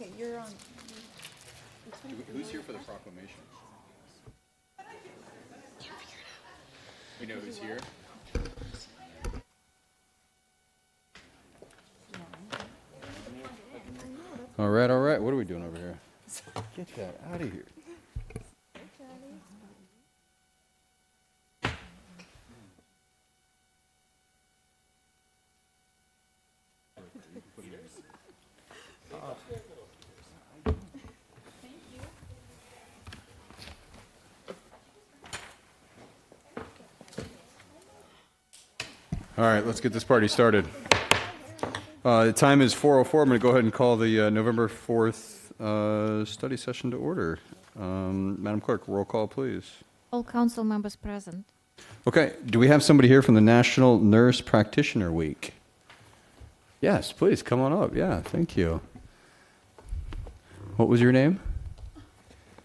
Okay, you're on. Who's here for the proclamation? We know who's here. All right, all right. What are we doing over here? Get that out of here. All right, let's get this party started. The time is 4:04. I'm going to go ahead and call the November 4th study session to order. Madam Clerk, roll call, please. All council members present. Okay, do we have somebody here from the National Nurse Practitioner Week? Yes, please, come on up. Yeah, thank you. What was your name?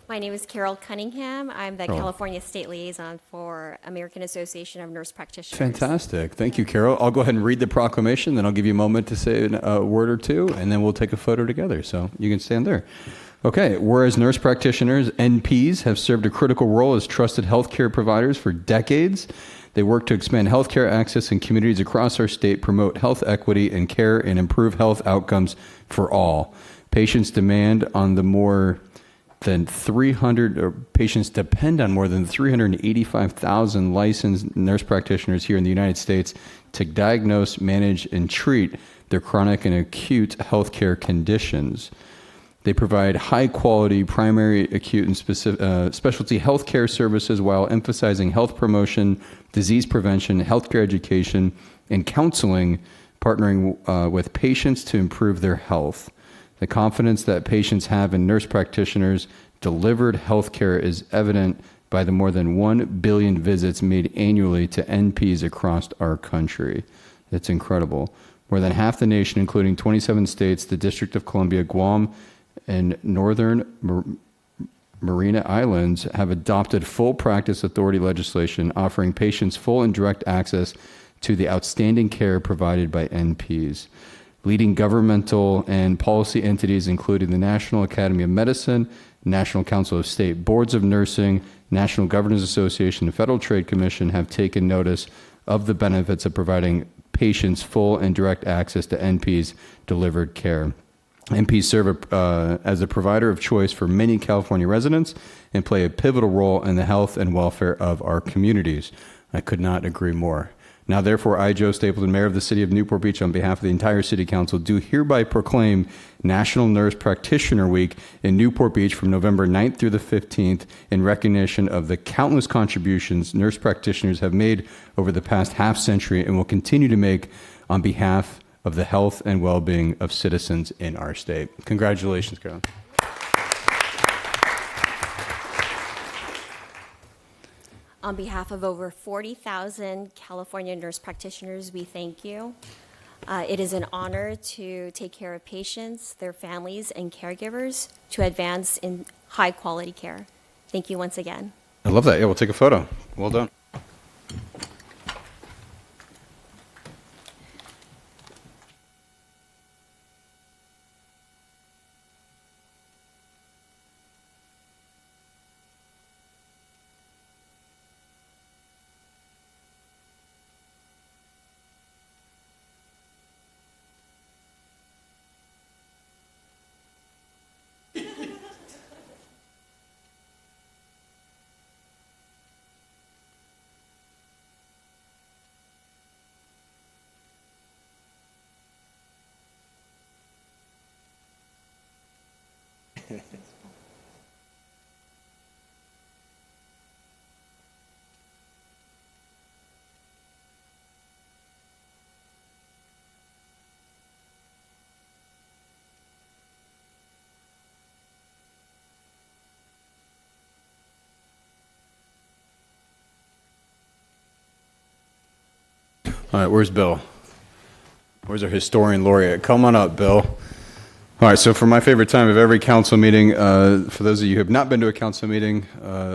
My name is Carol Cunningham. I'm the Carol. California State Liaison for American Association of Nurse Practitioners. Fantastic. Thank you, Carol. I'll go ahead and read the proclamation, then I'll give you a moment to say a word or two, and then we'll take a photo together. So you can stand there. Okay, whereas nurse practitioners, NPs, have served a critical role as trusted healthcare providers for decades, they work to expand healthcare access in communities across our state, promote health equity and care, and improve health outcomes for all. Patients depend on more than 385,000 licensed nurse practitioners here in the United States to diagnose, manage, and treat their chronic and acute healthcare conditions. They provide high-quality primary, acute, and specialty healthcare services while emphasizing health promotion, disease prevention, healthcare education, and counseling, partnering with patients to improve their health. The confidence that patients have in nurse practitioners' delivered healthcare is evident by the more than 1 billion visits made annually to NPs across our country. It's incredible. More than half the nation, including 27 states, the District of Columbia, Guam, and Northern Mariana Islands, have adopted full practice authority legislation offering patients full and direct access to the outstanding care provided by NPs. Leading governmental and policy entities, including the National Academy of Medicine, National Council of State Boards of Nursing, National Governors Association, and Federal Trade Commission, have taken notice of the benefits of providing patients full and direct access to NPs delivered care. NPs serve as a provider of choice for many California residents and play a pivotal role in the health and welfare of our communities. I could not agree more. Now, therefore, I, Joe Stapleton, Mayor of the City of Newport Beach, on behalf of the entire City Council, do hereby proclaim National Nurse Practitioner Week in Newport Beach from November 9th through the 15th in recognition of the countless contributions nurse practitioners have made over the past half century and will continue to make on behalf of the health and well-being of citizens in our state. Congratulations, Carolyn. On behalf of over 40,000 California nurse practitioners, we thank you. It is an honor to take care of patients, their families, and caregivers to advance in high-quality care. Thank you once again. I love that. Yeah, we'll take a photo. Well done. All right, where's Bill? Where's our historian laureate? Come on up, Bill. All right, so for my favorite time of every council meeting, for those of you who have not been to a council meeting,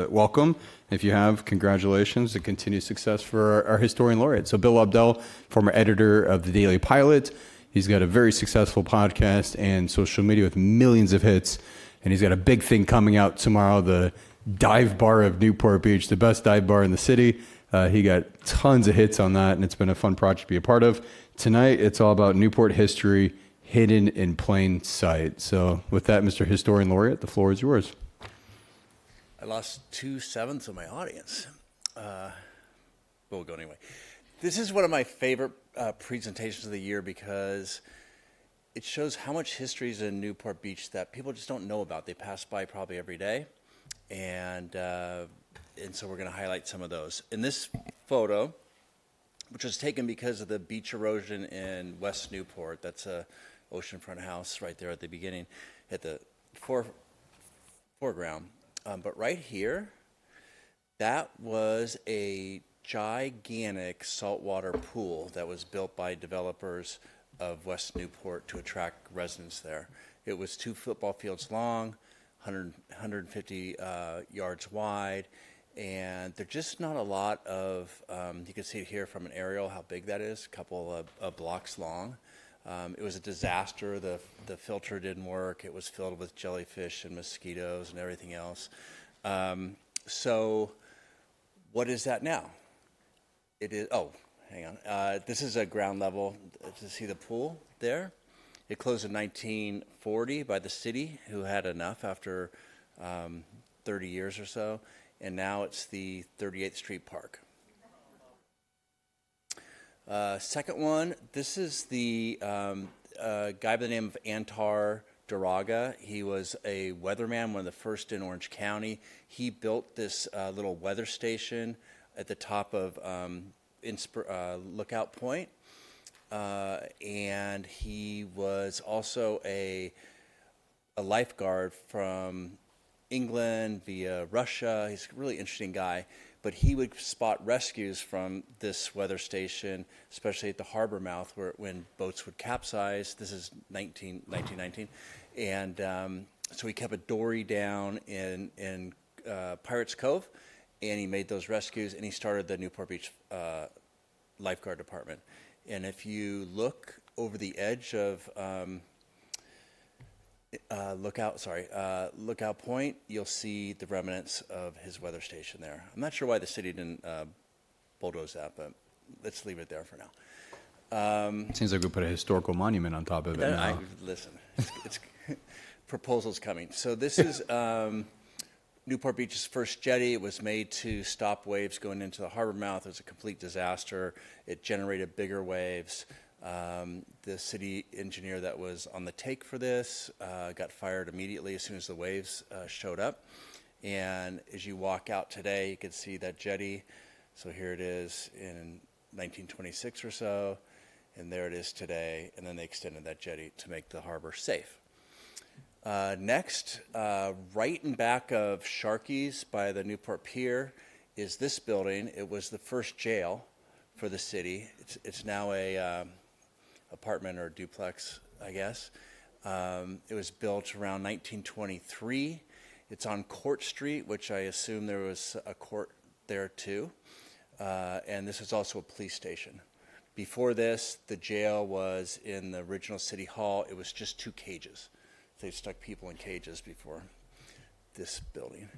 welcome. If you have, congratulations and continued success for our historian laureate. So Bill Abdel, former editor of the Daily Pilot He's got a very successful podcast and social media with millions of hits. And he's got a big thing coming out tomorrow, the Dive Bar of Newport Beach, the best dive bar in the city. He got tons of hits on that, and it's been a fun project to be a part of. Tonight, it's all about Newport history hidden in plain sight. So with that, Mr. Historian Laureate, the floor is yours. I lost 2/7 of my audience. We'll go anyway. This is one of my favorite presentations of the year because it shows how much history is in Newport Beach that people just don't know about. They pass by probably every day, and so we're going to highlight some of those. In this photo, which was taken because of the beach erosion in West Newport, that's a oceanfront house right there at the beginning, at the foreground. But right here, that was a gigantic saltwater pool that was built by developers of West Newport to attract residents there. It was 2 football fields long, 150 yards wide, and there's just not a lot of, you can see it here from an aerial how big that is, a couple of blocks long. It was a disaster. The filter didn't work. It was filled with jellyfish and mosquitoes and everything else. So what is that now? It is, oh, hang on. This is a ground level to see the pool there. It closed in 1940 by the city, who had enough after 30 years or so, and now it's the 38th Street Park. Second one, this is the guy by the name of Antar Duraga. He was a weatherman, one of the first in Orange County. He built this little weather station at the top of Lookout Point. And he was also a lifeguard from England via Russia. He's a really interesting guy. But he would spot rescues from this weather station, especially at the harbor mouth when boats would capsize. This is 1919. And so he kept a dory down in Pirates Cove, and he made those rescues, and he started the Newport Beach Lifeguard Department. And if you look over the edge of Lookout Point, you'll see the remnants of his weather station there. I'm not sure why the city didn't bulldoze that, but let's leave it there for now. Seems like we put a historical monument on top of it now. Listen, it's proposals coming. So this is Newport Beach's first jetty. It was made to stop waves going into the harbor mouth. It was a complete disaster. It generated bigger waves. The city engineer that was on the take for this got fired immediately as soon as the waves showed up. And as you walk out today, you can see that jetty. So here it is in 1926 or so, and there it is today. And then they extended that jetty to make the harbor safe. Next, right in back of Sharky's by the Newport Pier is this building. It was the first jail for the city. It's now a apartment or duplex, I guess. It was built around 1923. It's on Court Street, which I assume there was a court there too. And this is also a police station. Before this, the jail was in the original City Hall. It was just 2 cages. They stuck people in cages before this building.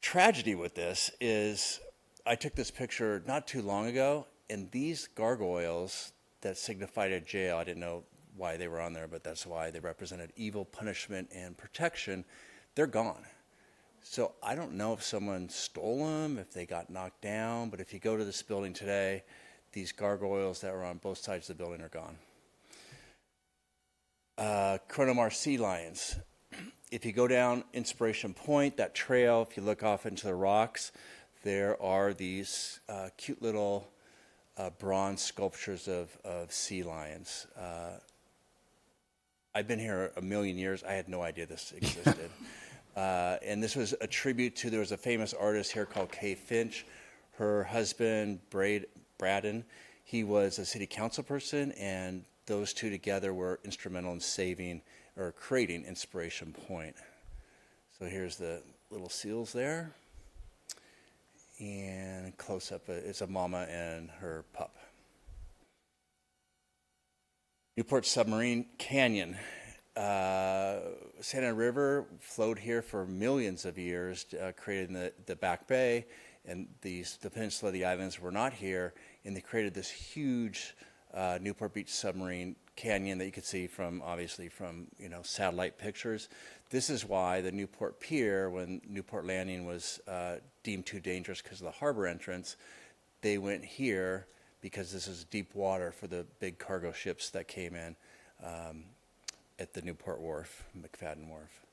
Tragedy with this is I took this picture not too long ago, and these gargoyles that signified a jail, I didn't know why they were on there, but that's why they represented evil, punishment, and protection. They're gone. So I don't know if someone stole them, if they got knocked down, but if you go to this building today, these gargoyles that were on both sides of the building are gone. Chronomar sea lions. If you go down Inspiration Point, that trail, if you look off into the rocks, there are these cute little bronze sculptures of sea lions. I've been here a million years. I had no idea this existed. And this was a tribute to, there was a famous artist here called Kay Finch. Her husband, Braden, he was a city council person, and those two together were instrumental in saving or creating Inspiration Point. So here's the little seals there. And close up, it's a mama and her pup. Newport Submarine Canyon. Santa Ana River flowed here for millions of years, created the Back Bay, and the peninsula of the islands were not here, and they created this huge Newport Beach Submarine Canyon that you could see from, obviously, from satellite pictures. This is why the Newport Pier, when Newport Landing was deemed too dangerous because of the harbor entrance, they went here because this is deep water for the big cargo ships that came in at the Newport Wharf, McFadden Wharf.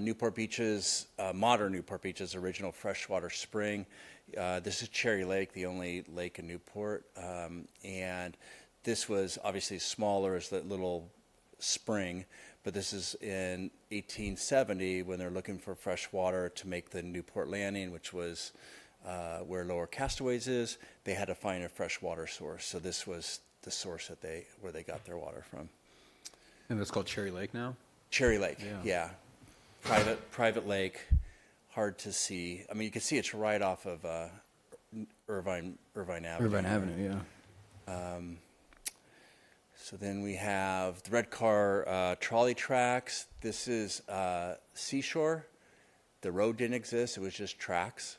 Newport Beach's, modern Newport Beach's original freshwater spring. This is Cherry Lake, the only lake in Newport. And this was obviously smaller as that little spring, but this is in 1870 when they're looking for fresh water to make the Newport Landing, which was where Lower Castaways is. They had to find a fresh water source. So this was the source where they got their water from. And that's called Cherry Lake now? Cherry Lake, yeah. Private lake, hard to see. I mean, you can see it's right off of Irvine Avenue. Irvine Avenue, yeah. So then we have the red car trolley tracks. This is Seashore. The road didn't exist. It was just tracks.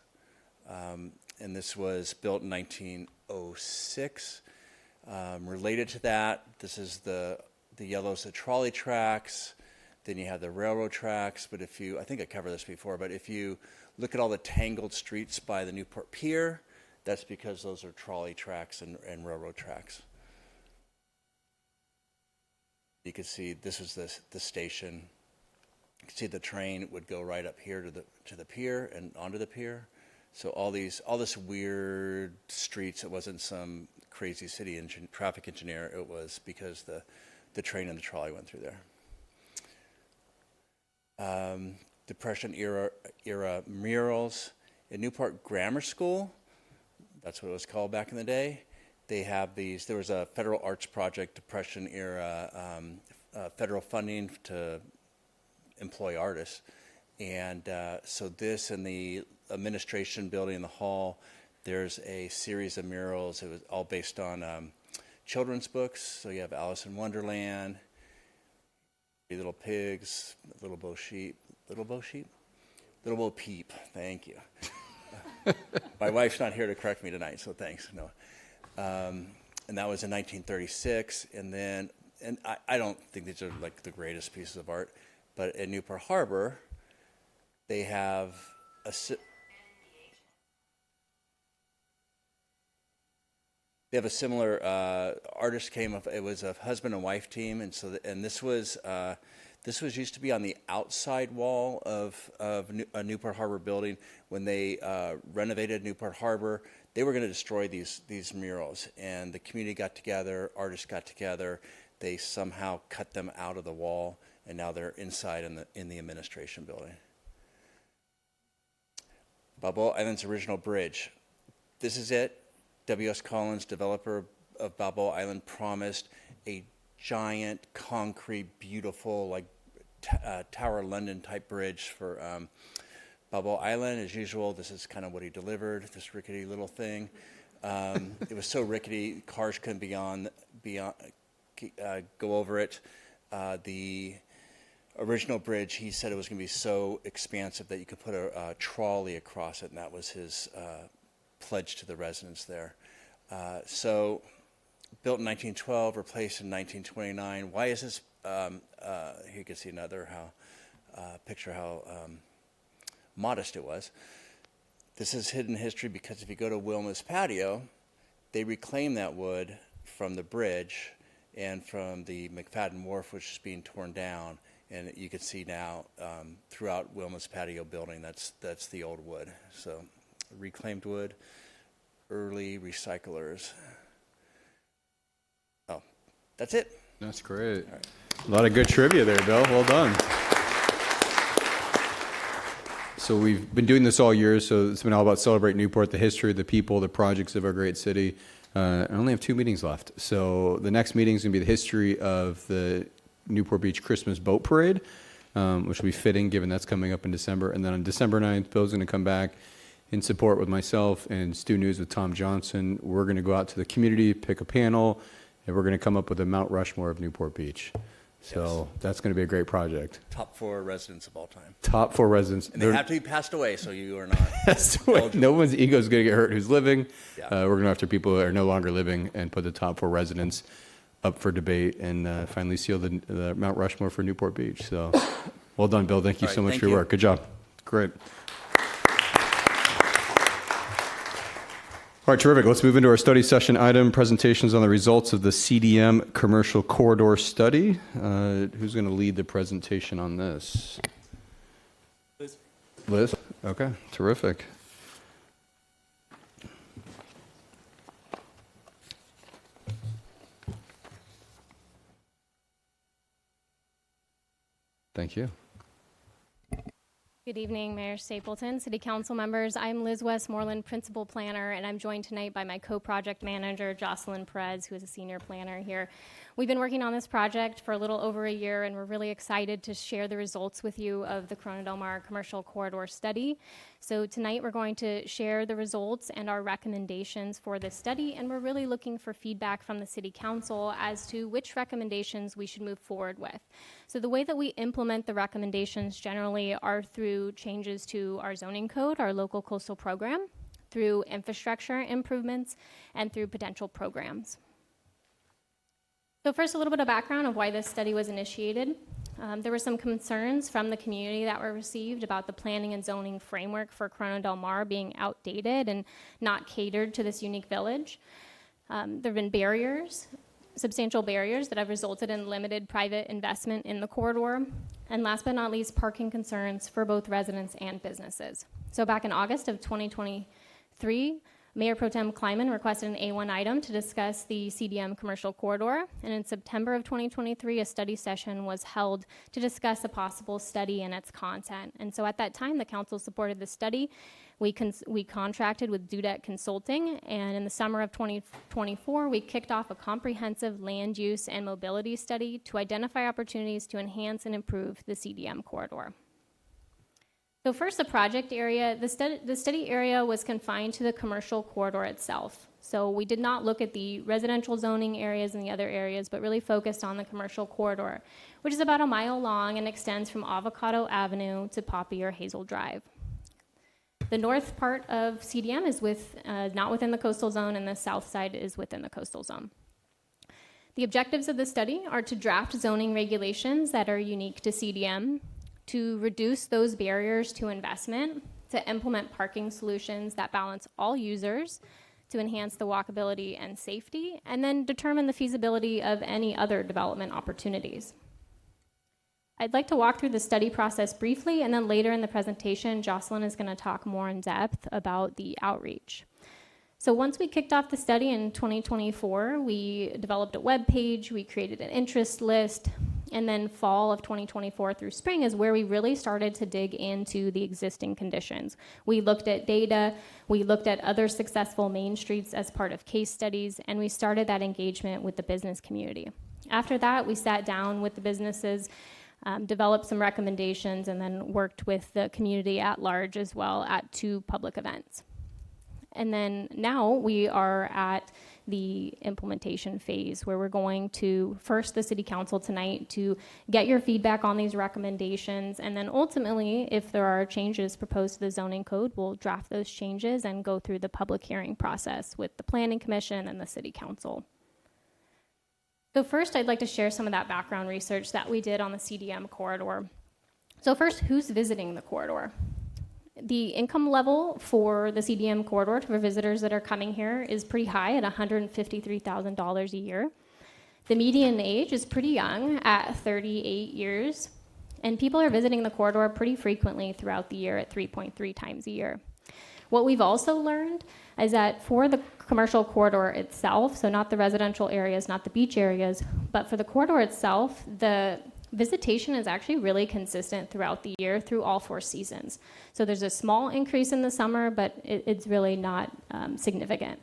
And this was built in 1906. Related to that, this is the yellows, the trolley tracks. Then you have the railroad tracks. But I think I covered this before, but if you look at all the tangled streets by the Newport Pier, that's because those are trolley tracks and railroad tracks. You can see this is the station. You can see the train would go right up here to the pier and onto the pier. So all this weird streets, it wasn't some crazy city traffic engineer. It was because the train and the trolley went through there. Depression era murals in Newport Grammar School. That's what it was called back in the day. They have these. There was a federal arts project, Depression era, federal funding to employ artists, and so this in the administration building in the hall, there's a series of murals. It was all based on children's books. So you have Alice in Wonderland, Three Little Pigs, Little Bo Peep. Thank you. My wife's not here to correct me tonight, so thanks. No. And that was in 1936. And I don't think these are like the greatest pieces of art, but in Newport Harbor, they have a similar artist came up. It was a husband and wife team, and this was used to be on the outside wall of a Newport Harbor building. When they renovated Newport Harbor, they were going to destroy these murals, and the community got together, artists got together. They somehow cut them out of the wall, and now they're inside in the administration building. Balboa Island's original bridge. This is it. W.S. Collins, developer of Balboa Island, promised a giant, concrete, beautiful, like Tower London type bridge for Balboa Island. As usual, this is kind of what he delivered, this rickety little thing. It was so rickety, cars couldn't go over it. The original bridge, he said it was going to be so expansive that you could put a trolley across it, and that was his pledge to the residents there. So built in 1912, replaced in 1929. Why is this? Here you can see another picture how modest it was. This is hidden history because if you go to Wilma's patio, they reclaimed that wood from the bridge and from the McFadden Wharf, which is being torn down. And you can see now throughout Wilma's patio building, that's the old wood. So reclaimed wood, early recyclers. Oh, that's it. That's great. All right. A lot of good trivia there, Bill. Well done. So we've been doing this all year, so it's been all about Celebrate Newport, the history, the people, the projects of our great city. I only have 2 meetings left. So the next meeting is going to be the history of the Newport Beach Christmas Boat Parade, which will be fitting given that's coming up in December. And then on December 9th, Bill's going to come back in support with myself and Stu News with Tom Johnson. We're going to go out to the community, pick a panel, and we're going to come up with a Mount Rushmore of Newport Beach. So that's going to be a great project. Top 4 residents of all time. Top 4 residents. And they have to be passed away, so you are not. No one's ego is going to get hurt who's living. Yeah. We're going to go after people who are no longer living and put the top 4 residents up for debate and finally seal the Mount Rushmore for Newport Beach. So well done, Bill. Thank you so much for your work. Good job. Great. All right, terrific. Let's move into our study session item, presentations on the results of the CDM Commercial Corridor Study. Who's going to lead the presentation on this? Liz. Liz? Okay, terrific. Thank you. Good evening, Mayor Stapleton, City Council members. I'm Liz Westmoreland, Principal Planner, and I'm joined tonight by my co-project manager, Jocelyn Perez, who is a senior planner here. We've been working on this project for a little over a year, and we're really excited to share the results with you of the Corona Del Mar Commercial Corridor Study. So tonight we're going to share the results and our recommendations for this study, and we're really looking for feedback from the City Council as to which recommendations we should move forward with. So the way that we implement the recommendations generally are through changes to our zoning code, our local coastal program, through infrastructure improvements, and through potential programs. So first, a little bit of background of why this study was initiated. There were some concerns from the community that were received about the planning and zoning framework for Corona Del Mar being outdated and not catered to this unique village. There have been barriers, substantial barriers that have resulted in limited private investment in the corridor. And last but not least, parking concerns for both residents and businesses. So back in August of 2023, Mayor Pro Tem Kleiman requested an A1 item to discuss the CDM commercial corridor, and in September of 2023, a study session was held to discuss a possible study and its content. And so at that time, the council supported the study. We contracted with Dudek Consulting, and in the summer of 2024, we kicked off a comprehensive land use and mobility study to identify opportunities to enhance and improve the CDM corridor. So first, the project area. The study area was confined to the commercial corridor itself. So we did not look at the residential zoning areas and the other areas, but really focused on the commercial corridor, which is about a mile long and extends from Avocado Avenue to Poppy or Hazel Drive. The north part of CDM is not within the coastal zone, and the south side is within the coastal zone. The objectives of the study are to draft zoning regulations that are unique to CDM, to reduce those barriers to investment, to implement parking solutions that balance all users, to enhance the walkability and safety, and then determine the feasibility of any other development opportunities. I'd like to walk through the study process briefly, and then later in the presentation, Jocelyn is going to talk more in depth about the outreach. So once we kicked off the study in 2024, we developed a web page, we created an interest list, and then fall of 2024 through spring is where we really started to dig into the existing conditions. We looked at data, we looked at other successful main streets as part of case studies, and we started that engagement with the business community. After that, we sat down with the businesses, developed some recommendations, and then worked with the community at large as well at 2 public events. And then now we are at the implementation phase where we're going to, first the City Council tonight to get your feedback on these recommendations, and then ultimately, if there are changes proposed to the zoning code, we'll draft those changes and go through the public hearing process with the Planning Commission and the City Council. So first, I'd like to share some of that background research that we did on the CDM corridor. So first, who's visiting the corridor? The income level for the CDM corridor for visitors that are coming here is pretty high at $153,000 a year. The median age is pretty young at 38 years, and people are visiting the corridor pretty frequently throughout the year at 3.3 times a year. What we've also learned is that for the commercial corridor itself, so not the residential areas, not the beach areas, but for the corridor itself, the visitation is actually really consistent throughout the year through all 4 seasons. So there's a small increase in the summer, but it's really not significant.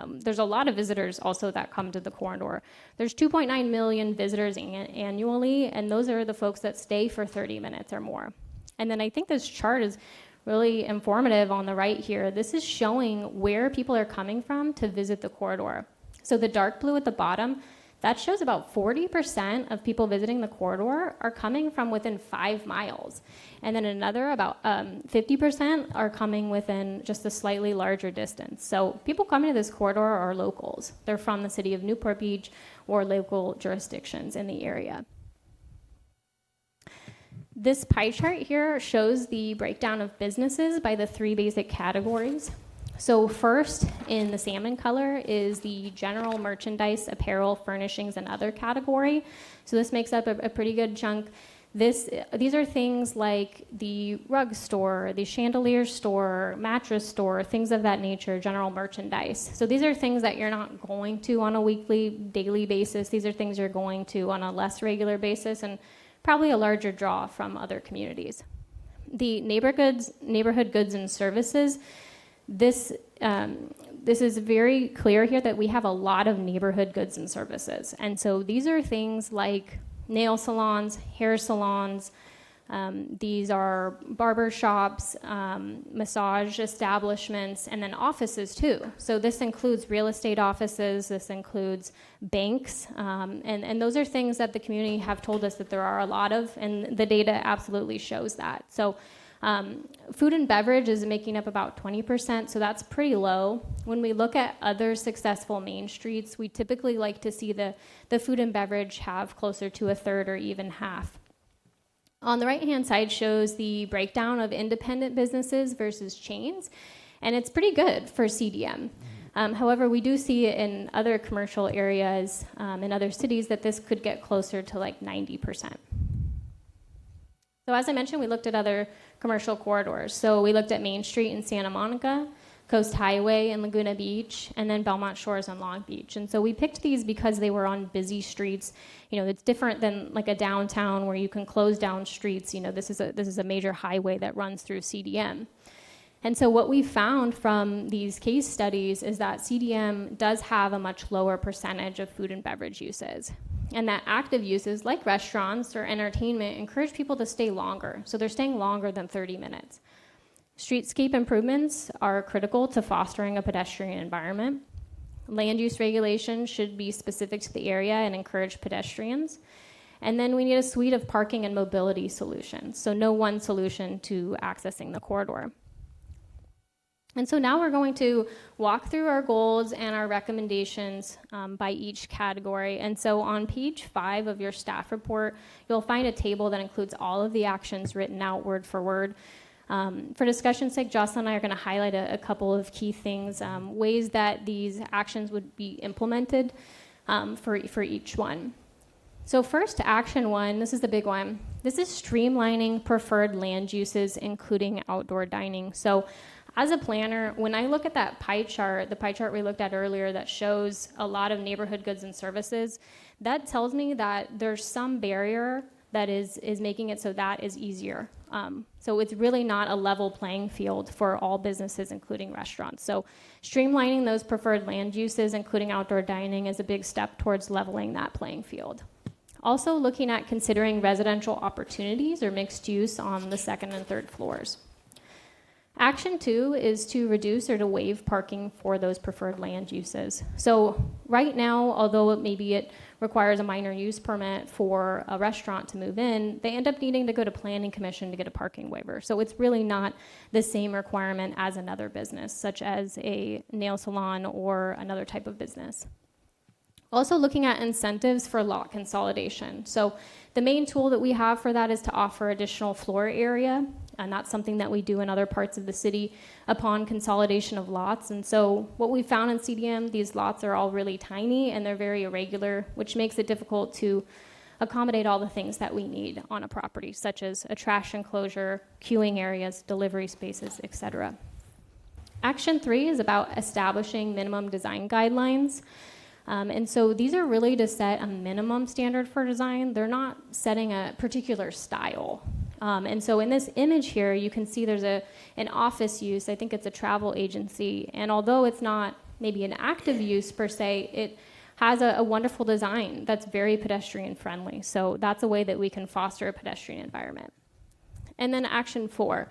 There's a lot of visitors also that come to the corridor. There's 2.9 million visitors annually, and those are the folks that stay for 30 minutes or more. And then I think this chart is really informative on the right here. This is showing where people are coming from to visit the corridor. So the dark blue at the bottom, that shows about 40% of people visiting the corridor are coming from within 5 miles. And then another about 50% are coming within just a slightly larger distance. So people coming to this corridor are locals. They're from the city of Newport Beach or local jurisdictions in the area. This pie chart here shows the breakdown of businesses by the 3 basic categories. So first, in the salmon color, is the general merchandise, apparel, furnishings, and other category. So this makes up a pretty good chunk. These are things like the rug store, the chandelier store, mattress store, things of that nature, general merchandise. So these are things that you're not going to on a weekly, daily basis. These are things you're going to on a less regular basis and probably a larger draw from other communities. The neighborhood goods and services, this is very clear here that we have a lot of neighborhood goods and services. And so these are things like nail salons, hair salons, these are barber shops, massage establishments, and then offices too. So this includes real estate offices, this includes banks, and those are things that the community have told us that there are a lot of, and the data absolutely shows that. So food and beverage is making up about 20%, so that's pretty low. When we look at other successful main streets, we typically like to see the food and beverage have closer to a third or even half. On the right-hand side shows the breakdown of independent businesses versus chains, and it's pretty good for CDM. However, we do see in other commercial areas in other cities that this could get closer to like 90%. So as I mentioned, we looked at other commercial corridors. So we looked at Main Street in Santa Monica, Coast Highway in Laguna Beach, and then Belmont Shores in Long Beach. And so we picked these because they were on busy streets. You know, it's different than like a downtown where you can close down streets. You know, this is a major highway that runs through CDM. And so what we found from these case studies is that CDM does have a much lower percentage of food and beverage uses. And that active uses like restaurants or entertainment encourage people to stay longer. So they're staying longer than 30 minutes. Streetscape improvements are critical to fostering a pedestrian environment. Land use regulations should be specific to the area and encourage pedestrians. And then we need a suite of parking and mobility solutions. So no one solution to accessing the corridor. And so now we're going to walk through our goals and our recommendations by each category. And so on page 5 of your staff report, you'll find a table that includes all of the actions written out word for word. For discussion's sake, Jocelyn and I are going to highlight a couple of key things, ways that these actions would be implemented for each one. So first, action 1, this is the big one. This is streamlining preferred land uses, including outdoor dining. So as a planner, when I look at that pie chart, the pie chart we looked at earlier that shows a lot of neighborhood goods and services, that tells me that there's some barrier that is making it so that is easier. So it's really not a level playing field for all businesses, including restaurants. So streamlining those preferred land uses, including outdoor dining, is a big step towards leveling that playing field. Also looking at considering residential opportunities or mixed use on the second and third floors. Action 2 is to reduce or to waive parking for those preferred land uses. So right now, although maybe it requires a minor use permit for a restaurant to move in, they end up needing to go to Planning Commission to get a parking waiver. So it's really not the same requirement as another business, such as a nail salon or another type of business. Also looking at incentives for lot consolidation. So the main tool that we have for that is to offer additional floor area, and that's something that we do in other parts of the city upon consolidation of lots. And so what we found in CDM, these lots are all really tiny and they're very irregular, which makes it difficult to accommodate all the things that we need on a property, such as a trash enclosure, queuing areas, delivery spaces, etc. Action 3 is about establishing minimum design guidelines. And so these are really to set a minimum standard for design. They're not setting a particular style. And so in this image here, you can see there's an office use. I think it's a travel agency. And although it's not maybe an active use per se, it has a wonderful design that's very pedestrian friendly. So that's a way that we can foster a pedestrian environment. And then action 4.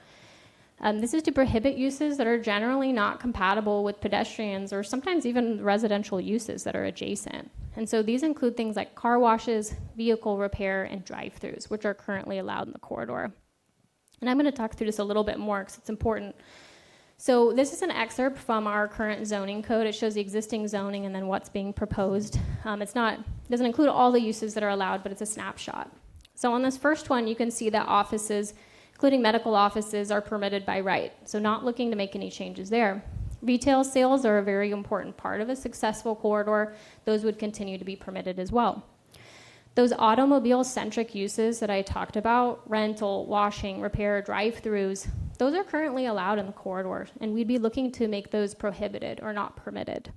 This is to prohibit uses that are generally not compatible with pedestrians or sometimes even residential uses that are adjacent. And so these include things like car washes, vehicle repair, and drive-throughs, which are currently allowed in the corridor. And I'm going to talk through this a little bit more because it's important. So this is an excerpt from our current zoning code. It shows the existing zoning and then what's being proposed. It doesn't include all the uses that are allowed, but it's a snapshot. So on this first one, you can see that offices, including medical offices, are permitted by right. So not looking to make any changes there. Retail sales are a very important part of a successful corridor. Those would continue to be permitted as well. Those automobile-centric uses that I talked about, rental, washing, repair, drive-throughs, those are currently allowed in the corridor, and we'd be looking to make those prohibited or not permitted.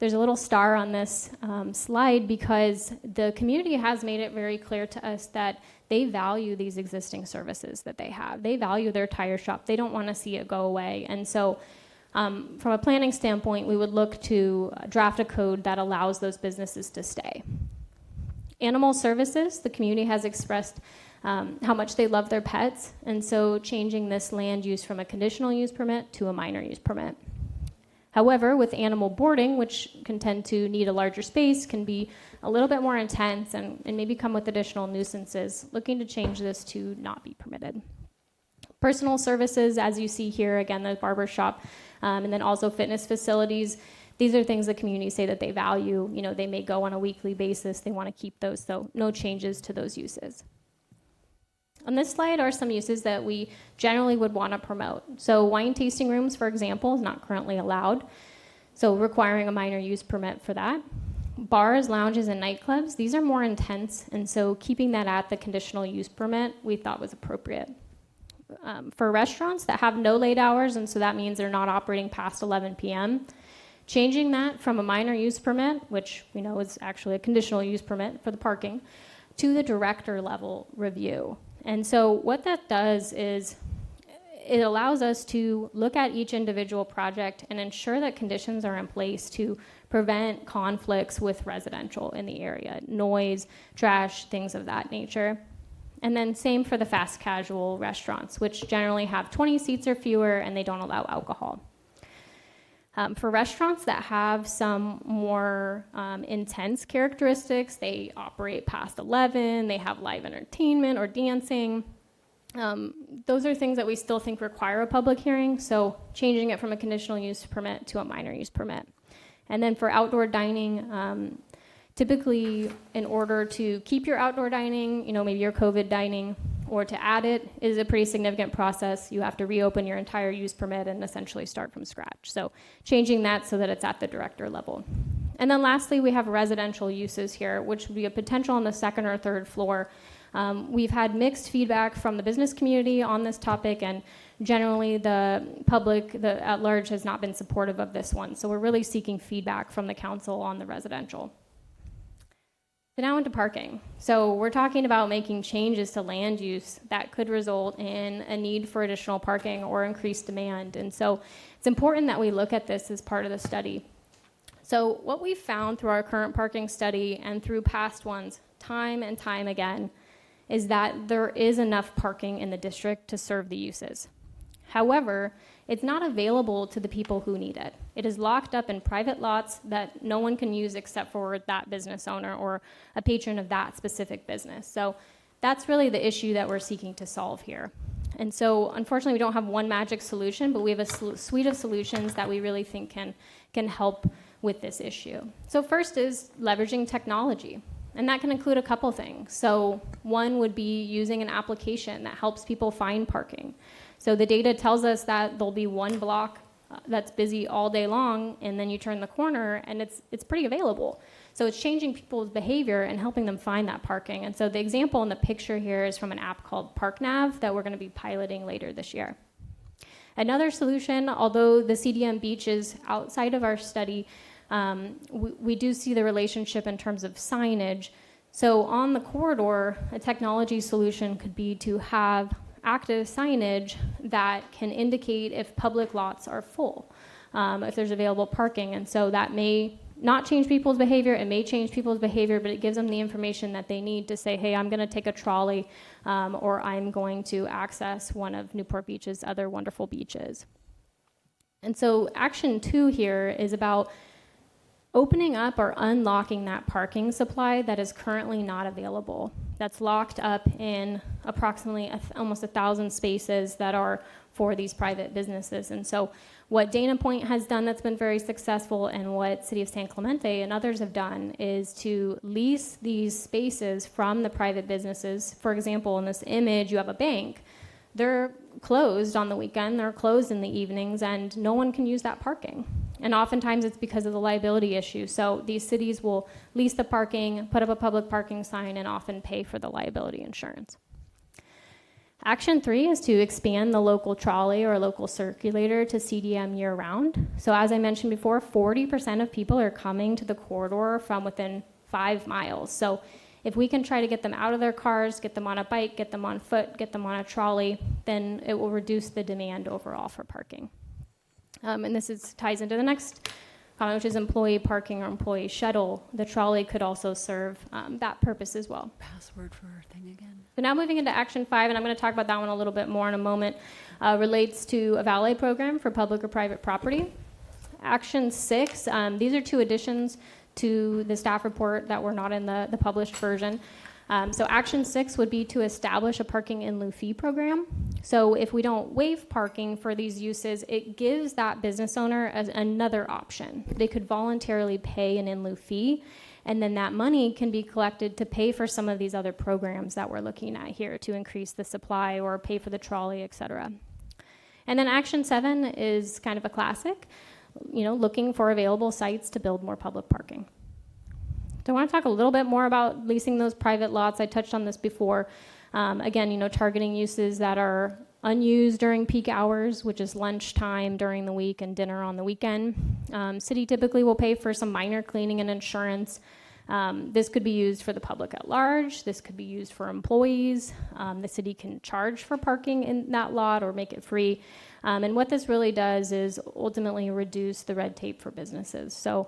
There's a little star on this slide because the community has made it very clear to us that they value these existing services that they have. They value their tire shop. They don't want to see it go away. And so from a planning standpoint, we would look to draft a code that allows those businesses to stay. Animal services, the community has expressed how much they love their pets, and so changing this land use from a conditional use permit to a minor use permit. However, with animal boarding, which can tend to need a larger space, can be a little bit more intense and maybe come with additional nuisances, looking to change this to not be permitted. Personal services, as you see here, again, the barber shop, and then also fitness facilities. These are things the community say that they value. You know, they may go on a weekly basis. They want to keep those, so no changes to those uses. On this slide are some uses that we generally would want to promote. So wine tasting rooms, for example, is not currently allowed, so requiring a minor use permit for that. Bars, lounges, and nightclubs, these are more intense, and so keeping that at the conditional use permit we thought was appropriate. For restaurants that have no late hours, and so that means they're not operating past 11 p.m., changing that from a minor use permit, which we know is actually a conditional use permit for the parking, to the director level review. And so what that does is it allows us to look at each individual project and ensure that conditions are in place to prevent conflicts with residential in the area, noise, trash, things of that nature. And then same for the fast casual restaurants, which generally have 20 seats or fewer and they don't allow alcohol. For restaurants that have some more intense characteristics, they operate past 11, they have live entertainment or dancing. Those are things that we still think require a public hearing, so changing it from a conditional use permit to a minor use permit. And then for outdoor dining, typically in order to keep your outdoor dining, maybe your COVID dining, or to add it is a pretty significant process. You have to reopen your entire use permit and essentially start from scratch. So changing that so that it's at the director level. And then lastly, we have residential uses here, which would be a potential on the second or third floor. We've had mixed feedback from the business community on this topic, and generally the public at large has not been supportive of this one. So we're really seeking feedback from the council on the residential. So now into parking. So we're talking about making changes to land use that could result in a need for additional parking or increased demand. And so it's important that we look at this as part of the study. So what we've found through our current parking study and through past ones, time and time again, is that there is enough parking in the district to serve the uses. However, it's not available to the people who need it. It is locked up in private lots that no one can use except for that business owner or a patron of that specific business. So that's really the issue that we're seeking to solve here. And so unfortunately, we don't have one magic solution, but we have a suite of solutions that we really think can help with this issue. So first is leveraging technology. And that can include a couple things. So one would be using an application that helps people find parking. So the data tells us that there'll be one block that's busy all day long, and then you turn the corner and it's pretty available. So it's changing people's behavior and helping them find that parking. And so the example in the picture here is from an app called ParkNav that we're going to be piloting later this year. Another solution, although the CDM beach is outside of our study, we do see the relationship in terms of signage. So on the corridor, a technology solution could be to have active signage that can indicate if public lots are full, if there's available parking. And so that may not change people's behavior. It may change people's behavior, but it gives them the information that they need to say, hey, I'm going to take a trolley, or I'm going to access one of Newport Beach's other wonderful beaches. And so action 2 here is about opening up or unlocking that parking supply that is currently not available, that's locked up in approximately almost 1,000 spaces that are for these private businesses. And so what Dana Point has done that's been very successful, and what City of San Clemente and others have done, is to lease these spaces from the private businesses. For example, in this image, you have a bank. They're closed on the weekend, they're closed in the evenings, and no one can use that parking. And oftentimes it's because of the liability issue. So these cities will lease the parking, put up a public parking sign, and often pay for the liability insurance. Action 3 is to expand the local trolley or local circulator to CDM year-round. So as I mentioned before, 40% of people are coming to the corridor from within 5 miles. So if we can try to get them out of their cars, get them on a bike, get them on foot, get them on a trolley, then it will reduce the demand overall for parking. And this ties into the next comment, which is employee parking or employee shuttle. The trolley could also serve that purpose as well. Password for our thing again. So now moving into action 5, and I'm going to talk about that one a little bit more in a moment, relates to a valet program for public or private property. Action 6, these are 2 additions to the staff report that were not in the published version. So action 6 would be to establish a parking in lieu fee program. So if we don't waive parking for these uses, it gives that business owner as another option. They could voluntarily pay an in lieu fee, and then that money can be collected to pay for some of these other programs that we're looking at here to increase the supply or pay for the trolley, et cetera. And then action 7 is kind of a classic, looking for available sites to build more public parking. So I want to talk a little bit more about leasing those private lots. I touched on this before. Again, targeting uses that are unused during peak hours, which is lunchtime during the week and dinner on the weekend. City typically will pay for some minor cleaning and insurance. This could be used for the public at large. This could be used for employees. The city can charge for parking in that lot or make it free. And what this really does is ultimately reduce the red tape for businesses. So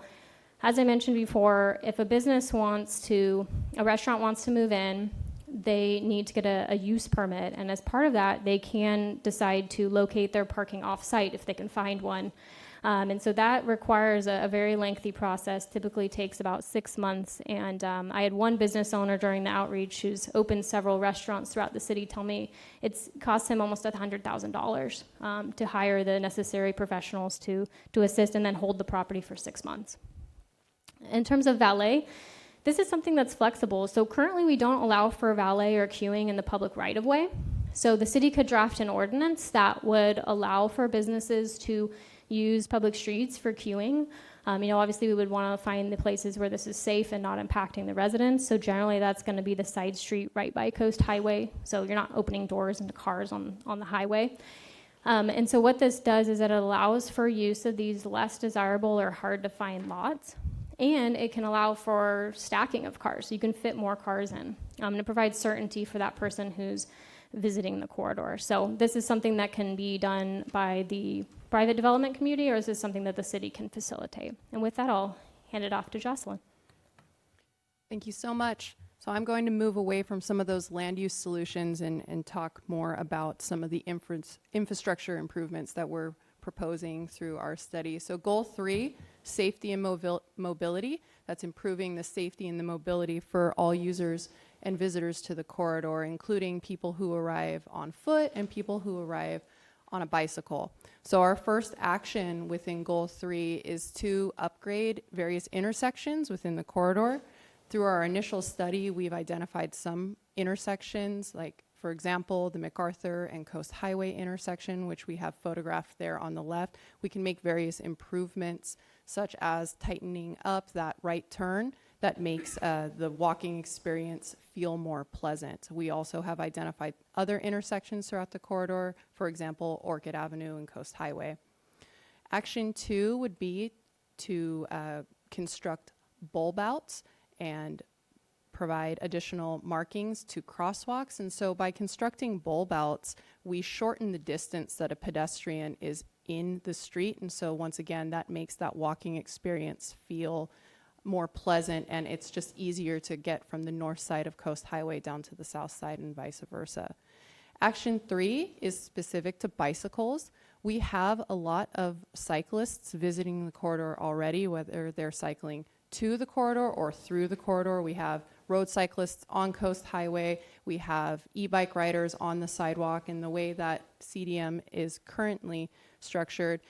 as I mentioned before, if a restaurant wants to move in, they need to get a use permit. And as part of that, they can decide to locate their parking off-site if they can find one. And so that requires a very lengthy process, typically takes about 6 months. And I had one business owner during the outreach who's opened several restaurants throughout the city tell me it's cost him almost $100,000 to hire the necessary professionals to assist and then hold the property for 6 months. In terms of valet, this is something that's flexible. So currently we don't allow for valet or queuing in the public right-of-way. So the city could draft an ordinance that would allow for businesses to use public streets for queuing. Obviously we would want to find the places where this is safe and not impacting the residents. So generally that's going to be the side street right by Coast Highway. So you're not opening doors into cars on the highway. And so what this does is it allows for use of these less desirable or hard to find lots. And it can allow for stacking of cars. So you can fit more cars in. And it provides certainty for that person who's visiting the corridor. So this is something that can be done by the private development community, or is this something that the city can facilitate? And with that, I'll hand it off to Jocelyn. Thank you so much. So I'm going to move away from some of those land use solutions and talk more about some of the infrastructure improvements that we're proposing through our study. So goal 3, safety and mobility. That's improving the safety and the mobility for all users and visitors to the corridor, including people who arrive on foot and people who arrive on a bicycle. So our first action within goal 3 is to upgrade various intersections within the corridor. Through our initial study, we've identified some intersections, like for example, the MacArthur and Coast Highway intersection, which we have photographed there on the left. We can make various improvements, such as tightening up that right turn that makes the walking experience feel more pleasant. We also have identified other intersections throughout the corridor, for example, Orchid Avenue and Coast Highway. Action 2 would be to construct bulb outs and provide additional markings to crosswalks. And so by constructing bulb outs, we shorten the distance that a pedestrian is in the street. And so once again, that makes that walking experience feel more pleasant, and it's just easier to get from the north side of Coast Highway down to the south side and vice versa. Action 3 is specific to bicycles. We have a lot of cyclists visiting the corridor already, whether they're cycling to the corridor or through the corridor. We have road cyclists on Coast Highway. We have e-bike riders on the sidewalk, and the way that CDM is currently structured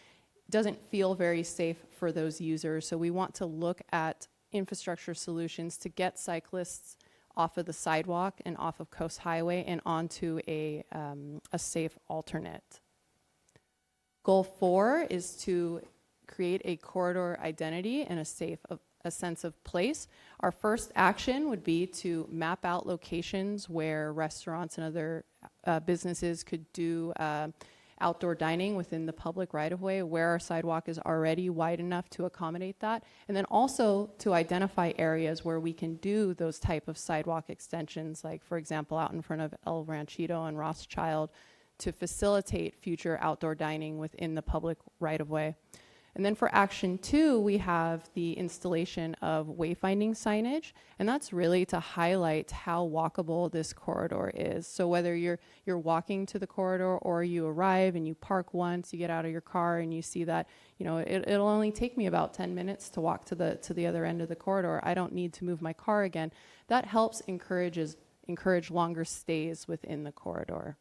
doesn't feel very safe for those users. So we want to look at infrastructure solutions to get cyclists off of the sidewalk and off of Coast Highway and onto a safe alternate. Goal 4 is to create a corridor identity and a sense of place. Our first action would be to map out locations where restaurants and other businesses could do outdoor dining within the public right-of-way, where our sidewalk is already wide enough to accommodate that, and then also to identify areas where we can do those type of sidewalk extensions, like, for example, out in front of El Ranchito and Rothschild, to facilitate future outdoor dining within the public right-of-way. And then for action 2, we have the installation of wayfinding signage, and that's really to highlight how walkable this corridor is. So whether you're walking to the corridor or you arrive and you park once, you get out of your car and you see that, you know, it'll only take me about 10 minutes to walk to the other end of the corridor. I don't need to move my car again. That helps encourage longer stays within the corridor.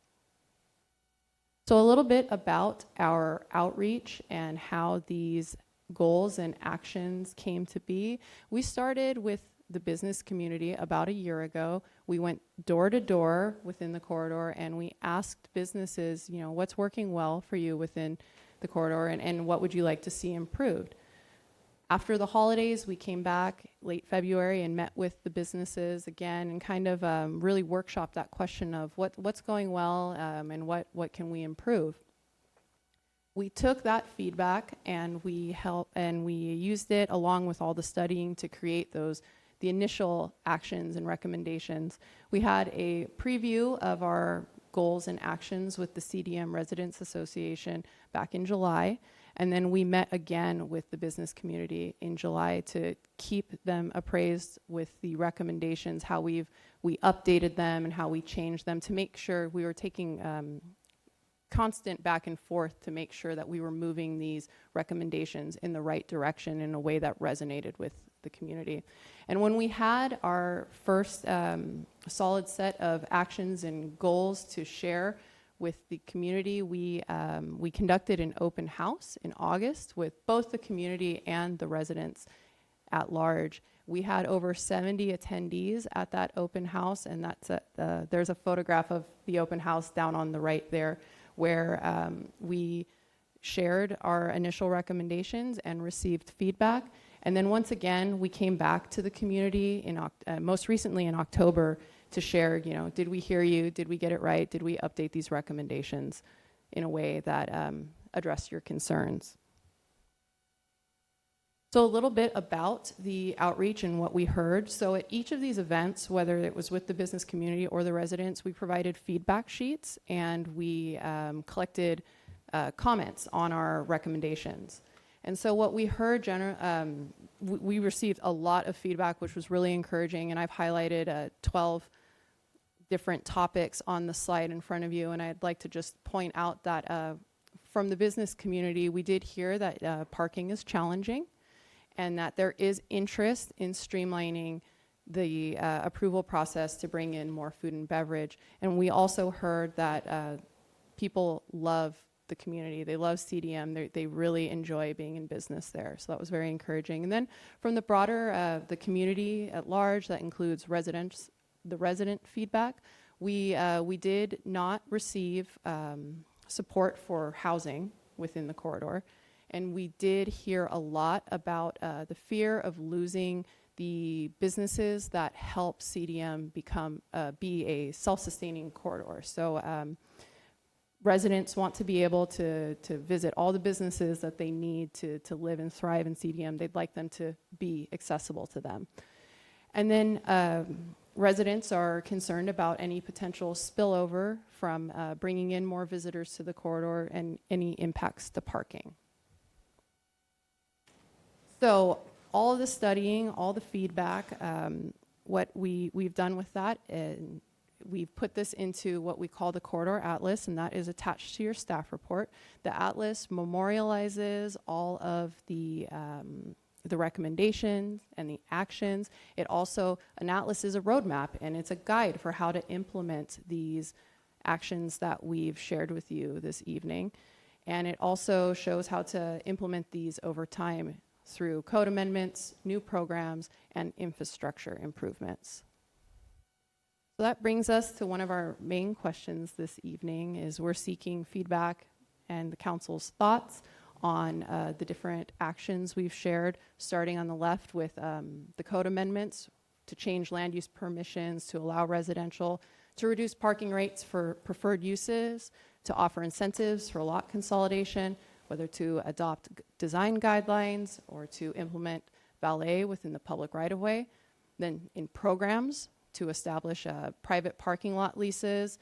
So a little bit about our outreach and how these goals and actions came to be. We started with the business community about a year ago. We went door to door within the corridor and we asked businesses, you know, what's working well for you within the corridor and what would you like to see improved? After the holidays, we came back late February and met with the businesses again and kind of really workshopped that question of what's going well and what can we improve. We took that feedback and we used it along with all the studying to create the initial actions and recommendations. We had a preview of our goals and actions with the CDM Residents Association back in July. And then we met again with the business community in July to keep them appraised with the recommendations, how we updated them and how we changed them to make sure we were taking constant back and forth to make sure that we were moving these recommendations in the right direction in a way that resonated with the community. And when we had our first solid set of actions and goals to share with the community, we conducted an open house in August with both the community and the residents at large. We had over 70 attendees at that open house, and there's a photograph of the open house down on the right there, where we shared our initial recommendations and received feedback. And then once again, we came back to the community most recently in October to share, you know, did we hear you? Did we get it right? Did we update these recommendations in a way that address your concerns? So a little bit about the outreach and what we heard. So at each of these events, whether it was with the business community or the residents, we provided feedback sheets and we collected comments on our recommendations. And so what we heard, we received a lot of feedback, which was really encouraging, and I've highlighted 12 different topics on the slide in front of you, and I'd like to just point out that from the business community, we did hear that parking is challenging and that there is interest in streamlining the approval process to bring in more food and beverage. And we also heard that people love the community. They love CDM. They really enjoy being in business there. So that was very encouraging. And then from the broader, the community at large, that includes the resident feedback, we did not receive support for housing within the corridor. And we did hear a lot about the fear of losing the businesses that help CDM be a self-sustaining corridor. So residents want to be able to visit all the businesses that they need to live and thrive in CDM. They'd like them to be accessible to them. And then residents are concerned about any potential spillover from bringing in more visitors to the corridor and any impacts to parking. So all of the studying, all the feedback, what we've done with that, and we've put this into what we call the Corridor Atlas, and that is attached to your staff report. The Atlas memorializes all of the recommendations and the actions. An atlas is a roadmap, and it's a guide for how to implement these actions that we've shared with you this evening. And it also shows how to implement these over time through code amendments, new programs, and infrastructure improvements. So that brings us to one of our main questions this evening. Is we're seeking feedback and the council's thoughts on the different actions we've shared, starting on the left with the code amendments to change land use permissions to allow residential, to reduce parking rates for preferred uses, to offer incentives for lot consolidation, whether to adopt design guidelines or to implement valet within the public right-of-way. Then in programs, to establish private parking lot leases,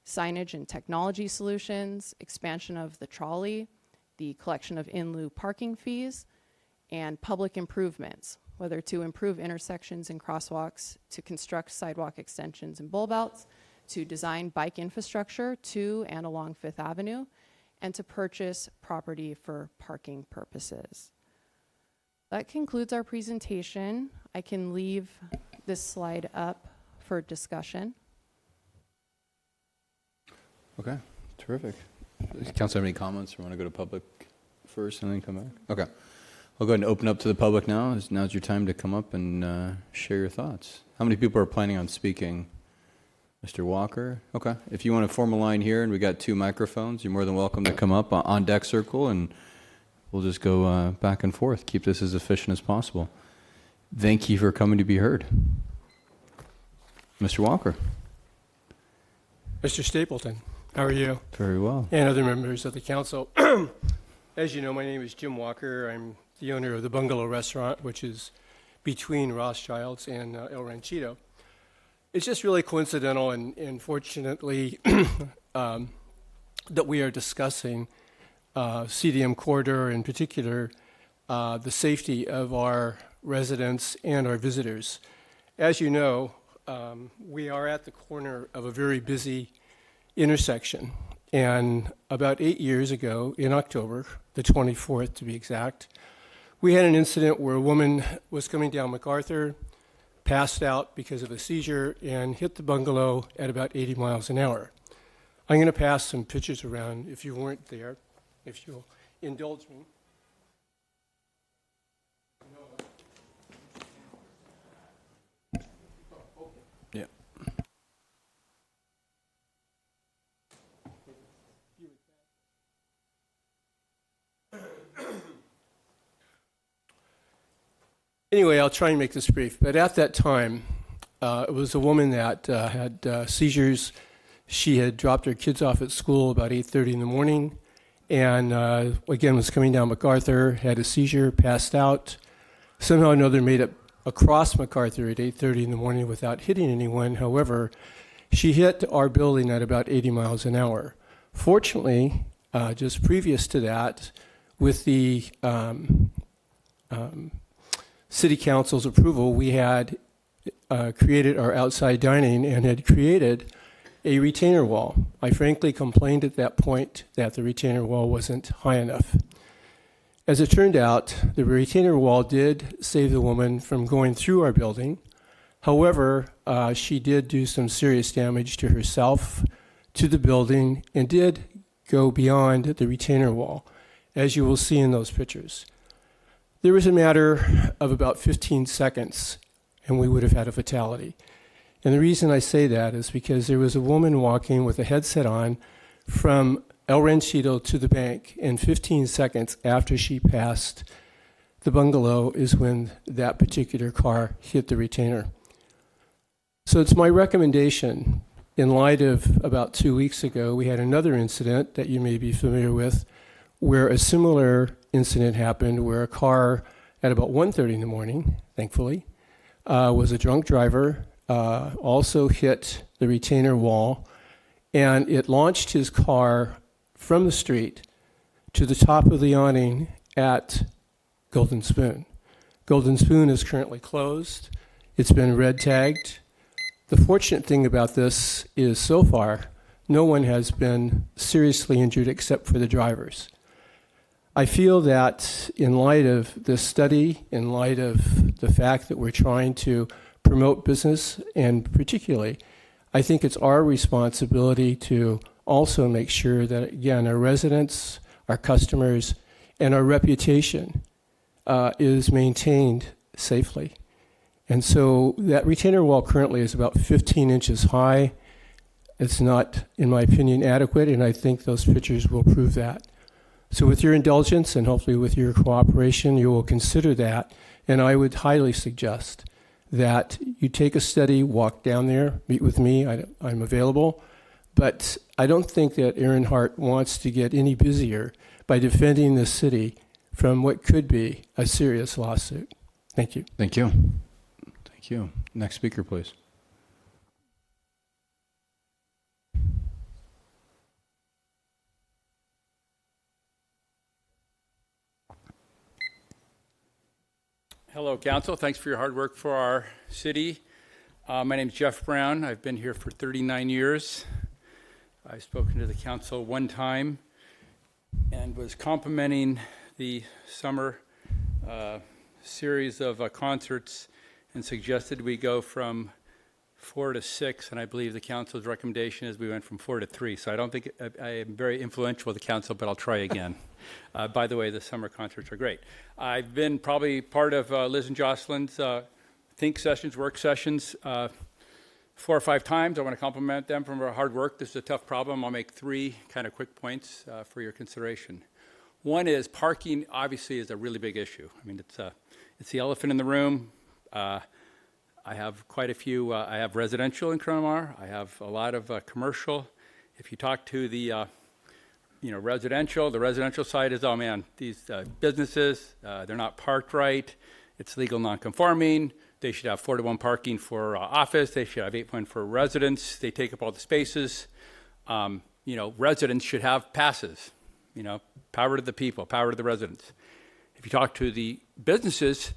signage and technology solutions, expansion of the trolley, the collection of in lieu parking fees, and public improvements, whether to improve intersections and crosswalks, to construct sidewalk extensions and bulb outs, to design bike infrastructure to and along Fifth Avenue, and to purchase property for parking purposes. That concludes our presentation. I can leave this slide up for discussion. Okay, terrific. Does council have any comments or want to go to public first and then come back? Okay. I'll go ahead and open up to the public now. Now's your time to come up and share your thoughts. How many people are planning on speaking? Mr. Walker? Okay. If you want to form a line here, and we got 2 microphones, you're more than welcome to come up on deck circle, and we'll just go back and forth. Keep this as efficient as possible. Thank you for coming to be heard. Mr. Walker. Mr. Stapleton, how are you? Very well. And other members of the council. As you know, my name is Jim Walker. I'm the owner of the Bungalow Restaurant, which is between Rothschild's and El Ranchito. It's just really coincidental and fortunately that we are discussing CDM corridor, in particular the safety of our residents and our visitors. As you know, we are at the corner of a very busy intersection, and about 8 years ago, in October, the 24th to be exact, we had an incident where a woman was coming down MacArthur, passed out because of a seizure, and hit the bungalow at about 80 miles an hour. I'm going to pass some pictures around if you weren't there, if you'll indulge me. Yeah. Anyway, I'll try and make this brief. But at that time, it was a woman that had seizures. She had dropped her kids off at school about 8:30 in the morning, and again was coming down MacArthur, had a seizure, passed out. Somehow or another made it across MacArthur at 8:30 in the morning without hitting anyone. However, she hit our building at about 80 miles an hour. Fortunately, just previous to that, with the City Council's approval, we had created our outside dining and had created a retainer wall. I frankly complained at that point that the retainer wall wasn't high enough. As it turned out, the retainer wall did save the woman from going through our building. However, she did do some serious damage to herself, to the building, and did go beyond the retainer wall, as you will see in those pictures. There was a matter of about 15 seconds, and we would have had a fatality. And the reason I say that is because there was a woman walking with a headset on from El Ranchito to the bank, and 15 seconds after she passed the bungalow is when that particular car hit the retainer. So it's my recommendation, in light of about 2 weeks ago, we had another incident that you may be familiar with, where a similar incident happened where a car at about 1:30 in the morning, thankfully, was a drunk driver, also hit the retainer wall, and it launched his car from the street to the top of the awning at Golden Spoon. Golden Spoon is currently closed. It's been red tagged. The fortunate thing about this is so far, no one has been seriously injured except for the drivers. I feel that in light of this study, in light of the fact that we're trying to promote business, and particularly, I think it's our responsibility to also make sure that, again, our residents, our customers, and our reputation is maintained safely. And so that retainer wall currently is about 15 inches high. It's not, in my opinion, adequate, and I think those pictures will prove that. So with your indulgence and hopefully with your cooperation, you will consider that. And I would highly suggest that you take a study, walk down there, meet with me. I'm available. But I don't think that Aaron Hart wants to get any busier by defending the city from what could be a serious lawsuit. Thank you. Thank you. Thank you. Next speaker, please. Hello, Council. Thanks for your hard work for our city. My name is Jeff Brown. I've been here for 39 years. I've spoken to the Council one time and was complimenting the summer series of concerts and suggested we go from 4 to 6, and I believe the Council's recommendation is we went from 4 to 3. So I don't think I am very influential with the Council, but I'll try again. By the way, the summer concerts are great. I've been probably part of Liz and Jocelyn's think sessions, work sessions, 4 or 5 times. I want to compliment them for their hard work. This is a tough problem. I'll make 3 kind of quick points for your consideration. One is parking obviously is a really big issue. I mean, it's the elephant in the room. I have quite a few, I have residential in Cronomar. I have a lot of commercial. If you talk to the residential, the residential side is, oh man, these businesses, they're not parked right. It's legal non-conforming. They should have 4-to-1 parking for office. They should have 8-to-1 for residents. They take up all the spaces. Residents should have passes. Power to the people, power to the residents. If you talk to the businesses,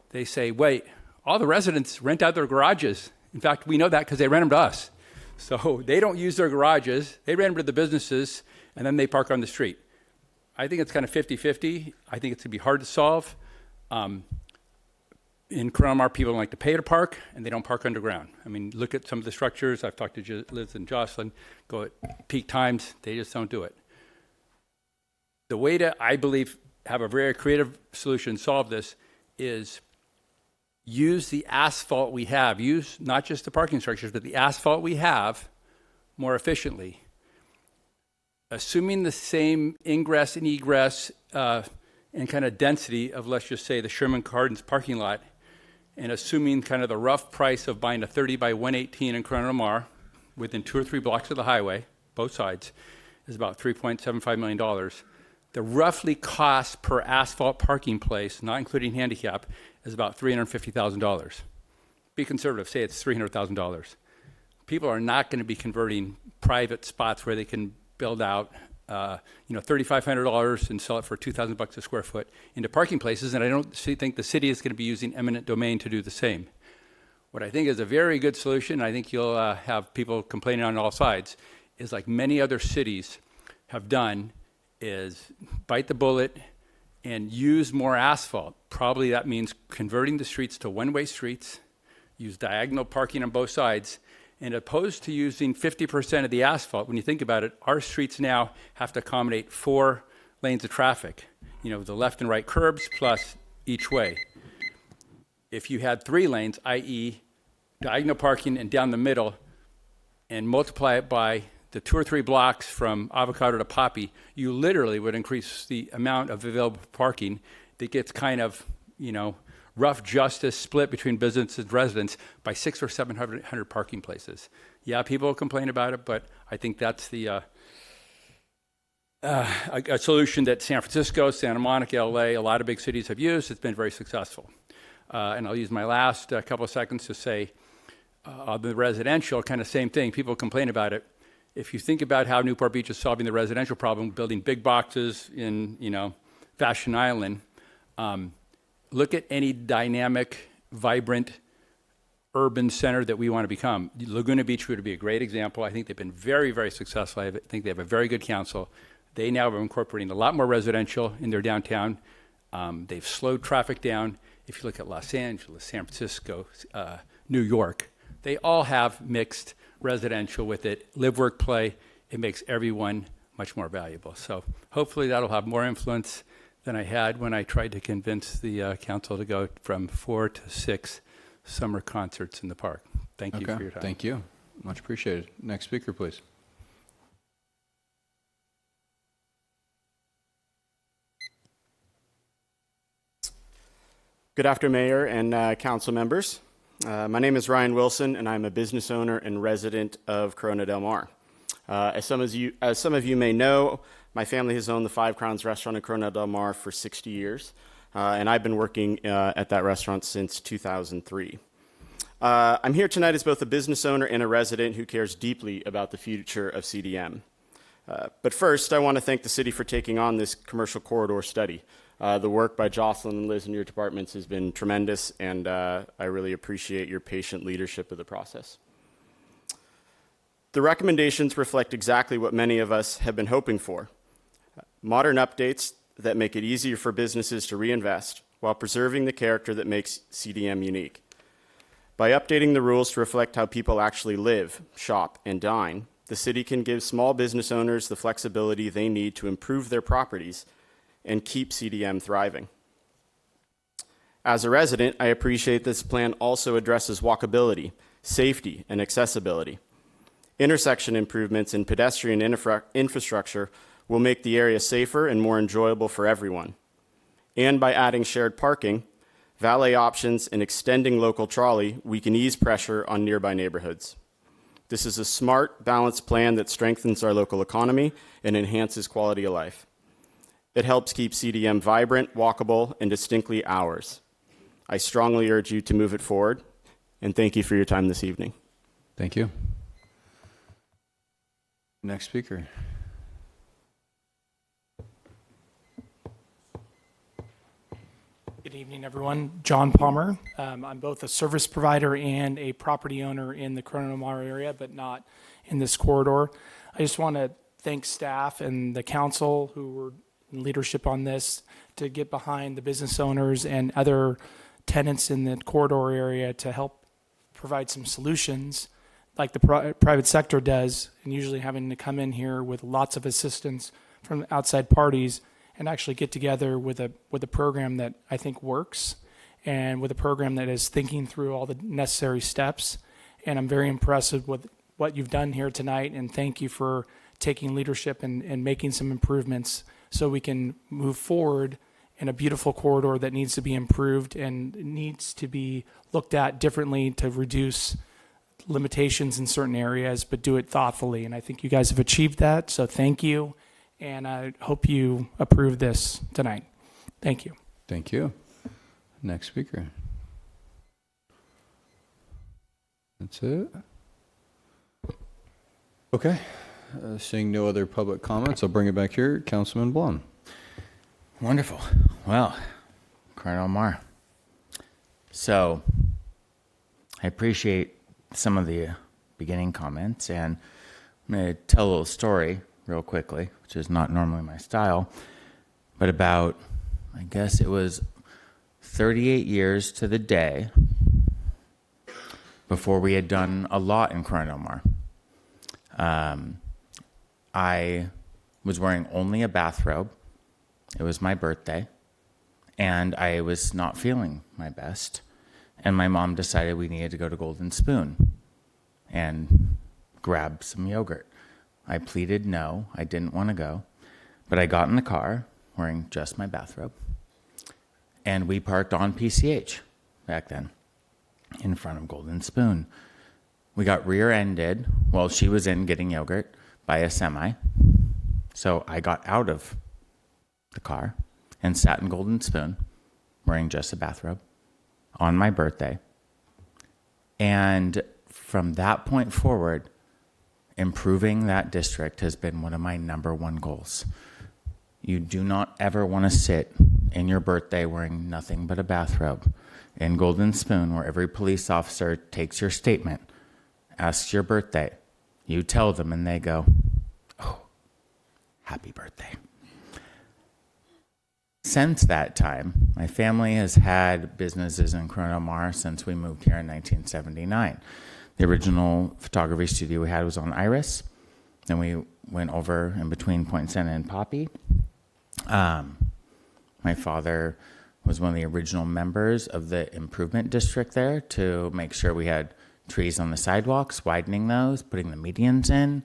they say, wait, all the residents rent out their garages. In fact, we know that because they rent them to us. So they don't use their garages. They rent them to the businesses, and then they park on the street. I think it's kind of 50-50. I think it's going to be hard to solve. In Cronomar, people don't like to pay to park, and they don't park underground. I mean, look at some of the structures. I've talked to Liz and Jocelyn. Go at peak times. They just don't do it. The way to, I believe, have a very creative solution to solve this is use the asphalt we have. Use not just the parking structures, but the asphalt we have more efficiently. Assuming the same ingress and egress and kind of density of, let's just say, the Sherman Gardens parking lot, and assuming kind of the rough price of buying a 30 by 118 in Cronomar within 2 or 3 blocks of the highway, both sides, is about $3.75 million. The roughly cost per asphalt parking place, not including handicap, is about $350,000. Be conservative, say it's $300,000. People are not going to be converting private spots where they can build out, $3,500 and sell it for $2,000 a square foot into parking places, and I don't think the city is going to be using eminent domain to do the same. What I think is a very good solution, I think you'll have people complaining on all sides, is like many other cities have done, is bite the bullet and use more asphalt. Probably that means converting the streets to one-way streets, use diagonal parking on both sides, and opposed to using 50% of the asphalt, when you think about it, our streets now have to accommodate 4 lanes of traffic. The left and right curbs plus each way. If you had 3 lanes, i.e. diagonal parking and down the middle, and multiply it by the 2 or 3 blocks from Avocado to Poppy, you literally would increase the amount of available parking that gets kind of, rough justice split between business and residents by 600 or 700 parking places. Yeah, people complain about it, but I think that's the a solution that San Francisco, Santa Monica, LA, a lot of big cities have used. It's been very successful. And I'll use my last couple of seconds to say the residential, kind of same thing. People complain about it. If you think about how Newport Beach is solving the residential problem, building big boxes in, Fashion Island, look at any dynamic, vibrant urban center that we want to become. Laguna Beach would be a great example. I think they've been very, very successful. I think they have a very good council. They now are incorporating a lot more residential in their downtown. They've slowed traffic down. If you look at Los Angeles, San Francisco, New York, they all have mixed residential with it. Live, work, play. It makes everyone much more valuable. So hopefully that'll have more influence than I had when I tried to convince the council to go from 4 to 6 summer concerts in the park. Thank you for your time. Thank you. Much appreciated. Next speaker, please. Good afternoon, Mayor and council members. My name is Ryan Wilson, and I'm a business owner and resident of Corona Del Mar. As some of you may know, my family has owned the Five Crowns restaurant in Corona Del Mar for 60 years, and I've been working at that restaurant since 2003. I'm here tonight as both a business owner and a resident who cares deeply about the future of CDM. But first, I want to thank the city for taking on this commercial corridor study. The work by Jocelyn and Liz in your departments has been tremendous, and I really appreciate your patient leadership of the process. The recommendations reflect exactly what many of us have been hoping for. Modern updates that make it easier for businesses to reinvest while preserving the character that makes CDM unique. By updating the rules to reflect how people actually live, shop, and dine, the city can give small business owners the flexibility they need to improve their properties and keep CDM thriving. As a resident, I appreciate this plan also addresses walkability, safety, and accessibility. Intersection improvements in pedestrian infrastructure will make the area safer and more enjoyable for everyone. And by adding shared parking, valet options, and extending local trolley, we can ease pressure on nearby neighborhoods. This is a smart, balanced plan that strengthens our local economy and enhances quality of life. It helps keep CDM vibrant, walkable, and distinctly ours. I strongly urge you to move it forward, and thank you for your time this evening. Thank you. Next speaker. Good evening, everyone. John Palmer. I'm both a service provider and a property owner in the Corona Del Mar area, but not in this corridor. I just want to thank staff and the council who were in leadership on this to get behind the business owners and other tenants in the corridor area to help provide some solutions like the private sector does, and usually having to come in here with lots of assistance from outside parties and actually get together with a program that I think works and with a program that is thinking through all the necessary steps. And I'm very impressed with what you've done here tonight, and thank you for taking leadership and making some improvements so we can move forward in a beautiful corridor that needs to be improved and needs to be looked at differently to reduce limitations in certain areas, but do it thoughtfully. And I think you guys have achieved that, so thank you. And I hope you approve this tonight. Thank you. Thank you. Next speaker. That's it. Okay. Seeing no other public comments, I'll bring it back here. Councilman Blum. Wonderful. Well, Corona Del Mar. So, I appreciate some of the beginning comments, and I'm going to tell a little story real quickly, which is not normally my style, but about, I guess it was 38 years to the day before we had done a lot in Corona Del Mar. I was wearing only a bathrobe. It was my birthday, and I was not feeling my best. And my mom decided we needed to go to Golden Spoon and grab some yogurt. I pleaded no, I didn't want to go. But I got in the car wearing just my bathrobe, and we parked on PCH back then in front of Golden Spoon. We got rear-ended while she was in getting yogurt by a semi. So I got out of the car and sat in Golden Spoon wearing just a bathrobe on my birthday. And from that point forward, improving that district has been one of my #1 goals. You do not ever want to sit in your birthday wearing nothing but a bathrobe in Golden Spoon, where every police officer takes your statement, asks your birthday, you tell them, and they go, "Oh, happy birthday." Since that time, my family has had businesses in Corona Del Mar since we moved here in 1979. The original photography studio we had was on Iris. Then we went over in between Poinsett and Poppy. My father was one of the original members of the improvement district there to make sure we had trees on the sidewalks, widening those, putting the medians in,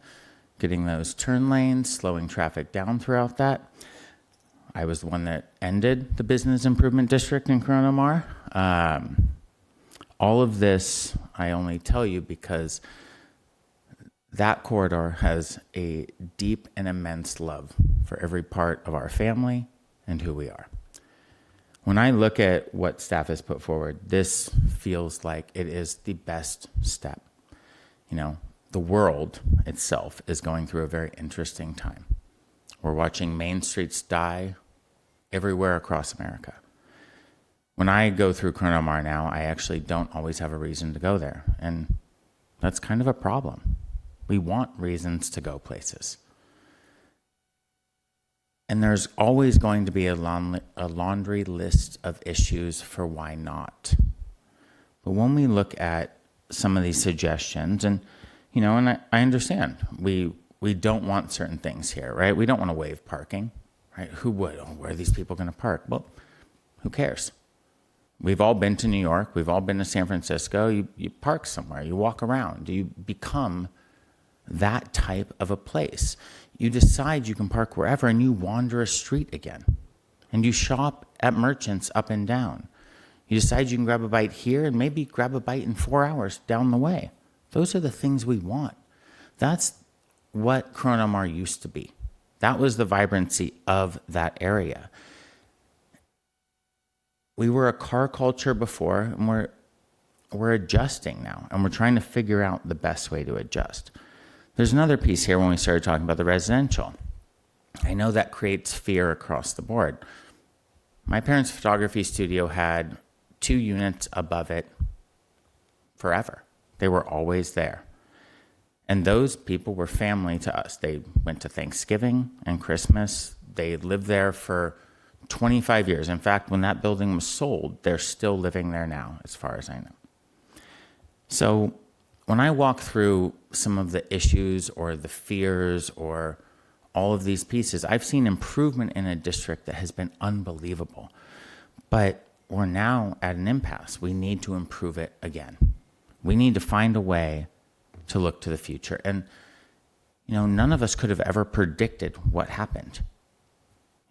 getting those turn lanes, slowing traffic down throughout that. I was the one that ended the business improvement district in Corona Del Mar. All of this I only tell you because that corridor has a deep and immense love for every part of our family and who we are. When I look at what staff has put forward, this feels like it is the best step. You know, the world itself is going through a very interesting time. We're watching main streets die everywhere across America. When I go through Corona Del Mar now, I actually don't always have a reason to go there. And that's kind of a problem. We want reasons to go places. And there's always going to be a laundry list of issues for why not. But when we look at some of these suggestions, and you know, and I understand, we don't want certain things here, right? We don't want to waive parking, right? Who would? Oh, where are these people going to park? Well, who cares? We've all been to New York. We've all been to San Francisco. You park somewhere. You walk around. You become that type of a place. You decide you can park wherever, and you wander a street again. And you shop at merchants up and down. You decide you can grab a bite here and maybe grab a bite in 4 hours down the way. Those are the things we want. That's what Corona Del Mar used to be. That was the vibrancy of that area. We were a car culture before, and we're adjusting now, and we're trying to figure out the best way to adjust. There's another piece here when we started talking about the residential. I know that creates fear across the board. My parents' photography studio had 2 units above it forever. They were always there. And those people were family to us. They went to Thanksgiving and Christmas. They lived there for 25 years. In fact, when that building was sold, they're still living there now, as far as I know. So when I walk through some of the issues or the fears or all of these pieces, I've seen improvement in a district that has been unbelievable. But we're now at an impasse. We need to improve it again. We need to find a way to look to the future. And, you know, none of us could have ever predicted what happened.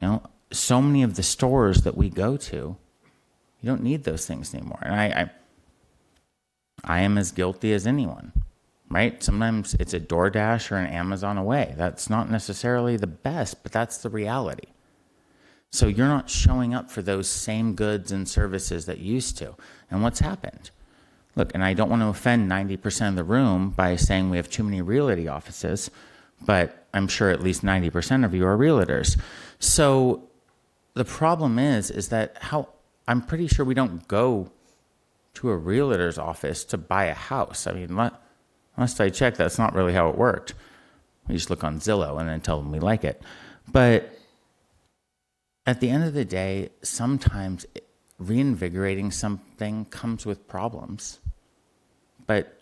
You know, so many of the stores that we go to, you don't need those things anymore. And I am as guilty as anyone, right? Sometimes it's a DoorDash or an Amazon away. That's not necessarily the best, but that's the reality. So you're not showing up for those same goods and services that you used to. And what's happened? Look, and I don't want to offend 90% of the room by saying we have too many realty offices, but I'm sure at least 90% of you are realtors. So the problem is that I'm pretty sure we don't go to a realtor's office to buy a house. I mean, last I checked, that's not really how it worked. We just look on Zillow and then tell them we like it. But at the end of the day, sometimes reinvigorating something comes with problems. But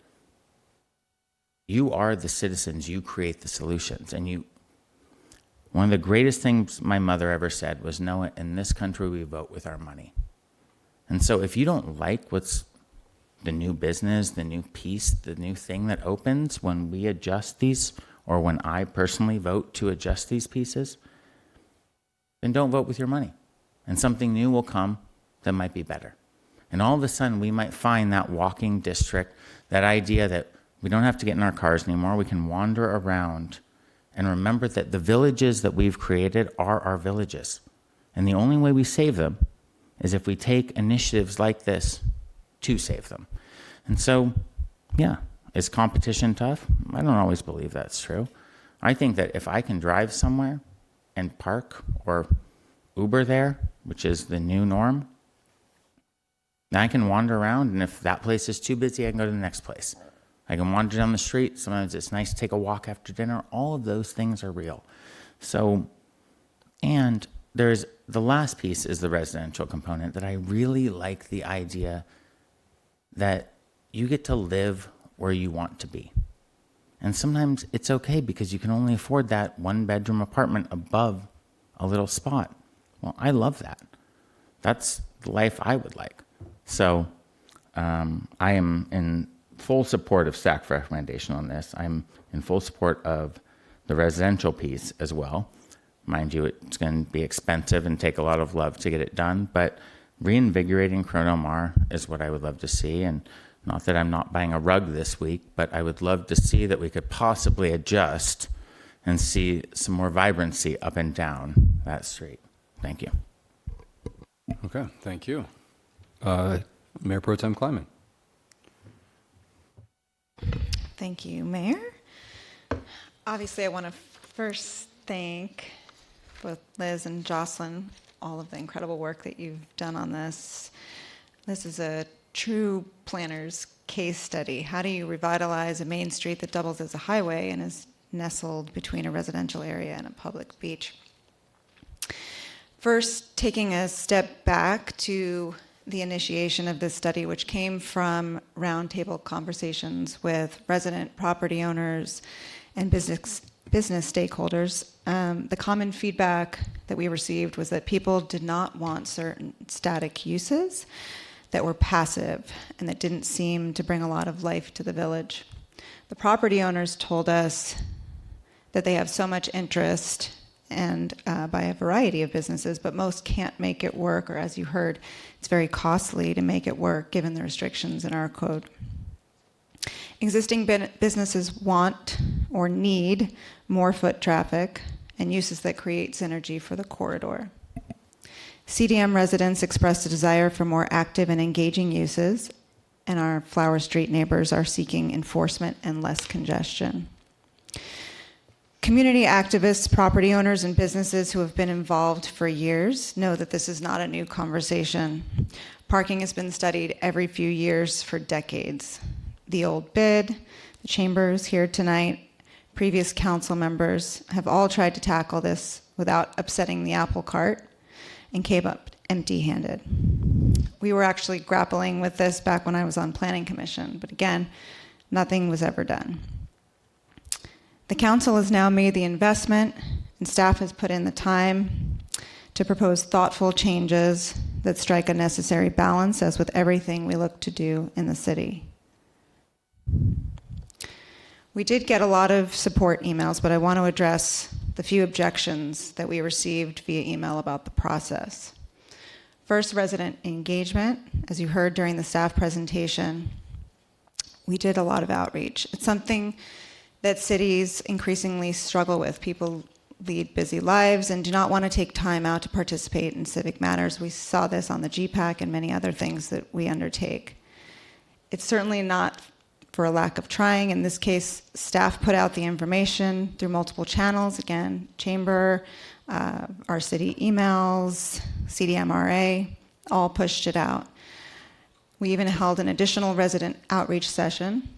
you are the citizens, you create the solutions. And one of the greatest things my mother ever said was, Noah, in this country we vote with our money. And so if you don't like what's the new business, the new piece, the new thing that opens when we adjust these, or when I personally vote to adjust these pieces, then don't vote with your money. And something new will come that might be better. And all of a sudden we might find that walking district, that idea that we don't have to get in our cars anymore, we can wander around and remember that the villages that we've created are our villages. And the only way we save them is if we take initiatives like this to save them. And so, yeah, is competition tough? I don't always believe that's true. I think that if I can drive somewhere and park or Uber there, which is the new norm, then I can wander around, and if that place is too busy, I can go to the next place. I can wander down the street. Sometimes it's nice to take a walk after dinner. All of those things are real. So, and there's the last piece is the residential component that I really like the idea that you get to live where you want to be. And sometimes it's okay because you can only afford that 1-bedroom apartment above a little spot. Well, I love that. That's the life I would like. So I am in full support of staff recommendation on this. I'm in full support of the residential piece as well. Mind you, it's going to be expensive and take a lot of love to get it done, but reinvigorating Corona Del Mar is what I would love to see. And not that I'm not buying a rug this week, but I would love to see that we could possibly adjust and see some more vibrancy up and down that street. Thank you. Okay, thank you. Mayor Pro Tem Kleiman. Thank you, Mayor. Obviously, I want to first thank both Liz and Jocelyn, all of the incredible work that you've done on this. This is a true planner's case study. How do you revitalize a main street that doubles as a highway and is nestled between a residential area and a public beach? First, taking a step back to the initiation of this study, which came from roundtable conversations with resident property owners and business stakeholders. The common feedback that we received was that people did not want certain static uses that were passive and that didn't seem to bring a lot of life to the village. The property owners told us that they have so much interest and by a variety of businesses, but most can't make it work, or as you heard, it's very costly to make it work given the restrictions in our code. Existing businesses want or need more foot traffic and uses that create synergy for the corridor. CDM residents expressed a desire for more active and engaging uses, and our Flower Street neighbors are seeking enforcement and less congestion. Community activists, property owners, and businesses who have been involved for years know that this is not a new conversation. Parking has been studied every few years for decades. The old bid, the chambers here tonight, previous council members have all tried to tackle this without upsetting the apple cart and came up empty-handed. We were actually grappling with this back when I was on Planning Commission, but again, nothing was ever done. The council has now made the investment, and staff has put in the time to propose thoughtful changes that strike a necessary balance, as with everything we look to do in the city. We did get a lot of support emails, but I want to address the few objections that we received via email about the process. First, resident engagement. As you heard during the staff presentation, we did a lot of outreach. It's something that cities increasingly struggle with. People lead busy lives and do not want to take time out to participate in civic matters. We saw this on the GPAC and many other things that we undertake. It's certainly not for a lack of trying. In this case, staff put out the information through multiple channels. Again, chamber, our city emails, CDMRA, all pushed it out. We even held an additional resident outreach session,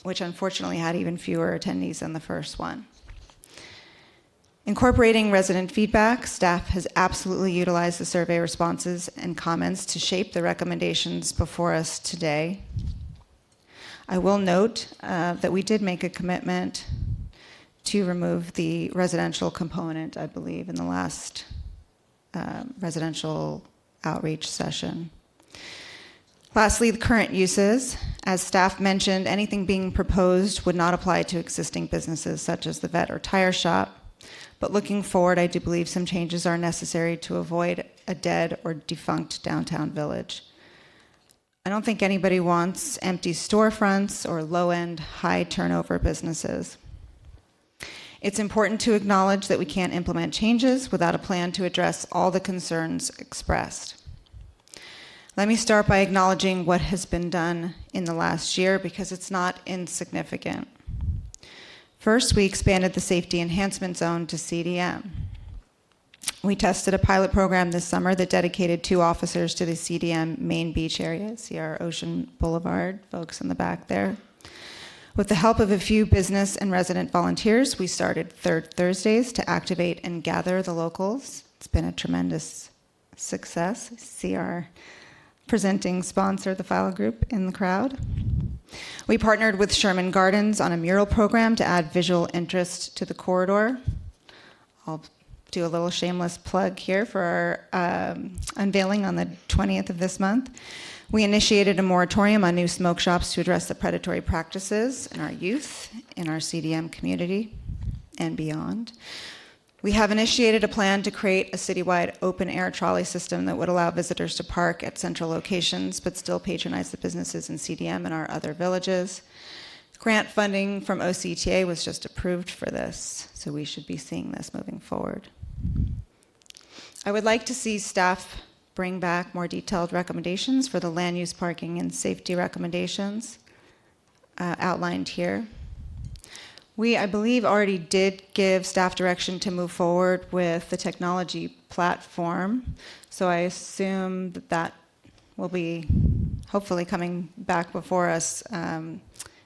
which unfortunately had even fewer attendees than the first one. Incorporating resident feedback, staff has absolutely utilized the survey responses and comments to shape the recommendations before us today. I will note that we did make a commitment to remove the residential component, I believe, in the last residential outreach session. Lastly, the current uses. As staff mentioned, anything being proposed would not apply to existing businesses such as the vet or tire shop. But looking forward, I do believe some changes are necessary to avoid a dead or defunct downtown village. I don't think anybody wants empty storefronts or low-end, high-turnover businesses. It's important to acknowledge that we can't implement changes without a plan to address all the concerns expressed. Let me start by acknowledging what has been done in the last year, because it's not insignificant. First, we expanded the safety enhancement zone to CDM. We tested a pilot program this summer that dedicated 2 officers to the CDM main beach area. See our Ocean Boulevard folks in the back there. With the help of a few business and resident volunteers, we started Third Thursdays to activate and gather the locals. It's been a tremendous success. See our presenting sponsor, the File Group, in the crowd. We partnered with Sherman Gardens on a mural program to add visual interest to the corridor. I'll do a little shameless plug here for our unveiling on the 20th of this month. We initiated a moratorium on new smoke shops to address the predatory practices in our youth, in our CDM community, and beyond. We have initiated a plan to create a citywide open-air trolley system that would allow visitors to park at central locations but still patronize the businesses in CDM and our other villages. Grant funding from OCTA was just approved for this, so we should be seeing this moving forward. I would like to see staff bring back more detailed recommendations for the land use, parking, and safety recommendations outlined here. We, I believe, already did give staff direction to move forward with the technology platform, so I assume that that will be hopefully coming back before us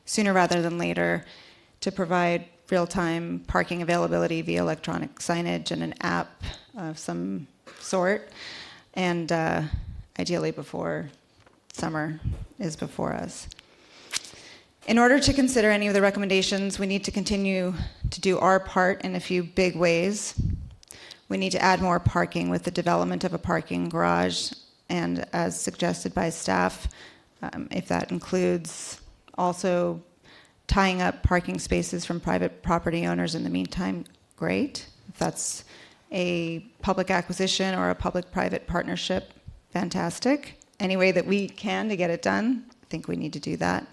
sooner rather than later to provide real-time parking availability via electronic signage and an app of some sort, and ideally before summer is before us. In order to consider any of the recommendations, we need to continue to do our part in a few big ways. We need to add more parking with the development of a parking garage, and as suggested by staff, if that includes also tying up parking spaces from private property owners in the meantime, great. If that's a public acquisition or a public-private partnership, fantastic. Any way that we can to get it done, I think we need to do that.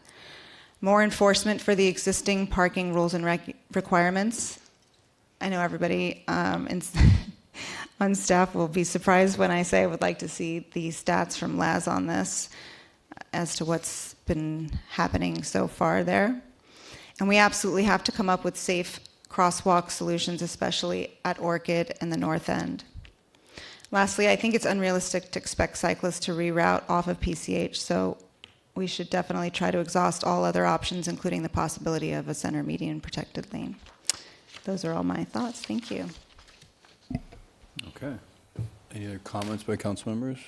More enforcement for the existing parking rules and requirements. I know everybody on staff will be surprised when I say I would like to see the stats from Laz on this as to what's been happening so far there. And we absolutely have to come up with safe crosswalk solutions, especially at Orchid and the North End. Lastly, I think it's unrealistic to expect cyclists to reroute off of PCH, so we should definitely try to exhaust all other options, including the possibility of a center median protected lane. Those are all my thoughts. Thank you. Okay. Any other comments by council members?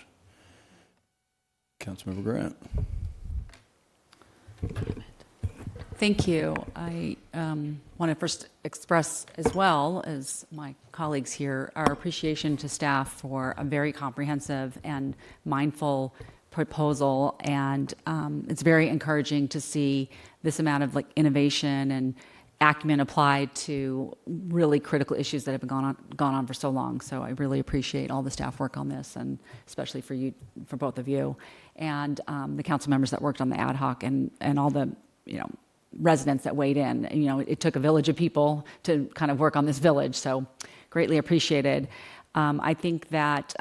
Councilmember Grant. Thank you. I want to first express, as well as my colleagues here, our appreciation to staff for a very comprehensive and mindful proposal, and it's very encouraging to see this amount of innovation and acumen applied to really critical issues that have been gone on for so long. So I really appreciate all the staff work on this, and especially for you, for both of you, and the council members that worked on the ad hoc, and all the residents that weighed in. It took a village of people to kind of work on this village, so greatly appreciated. I think that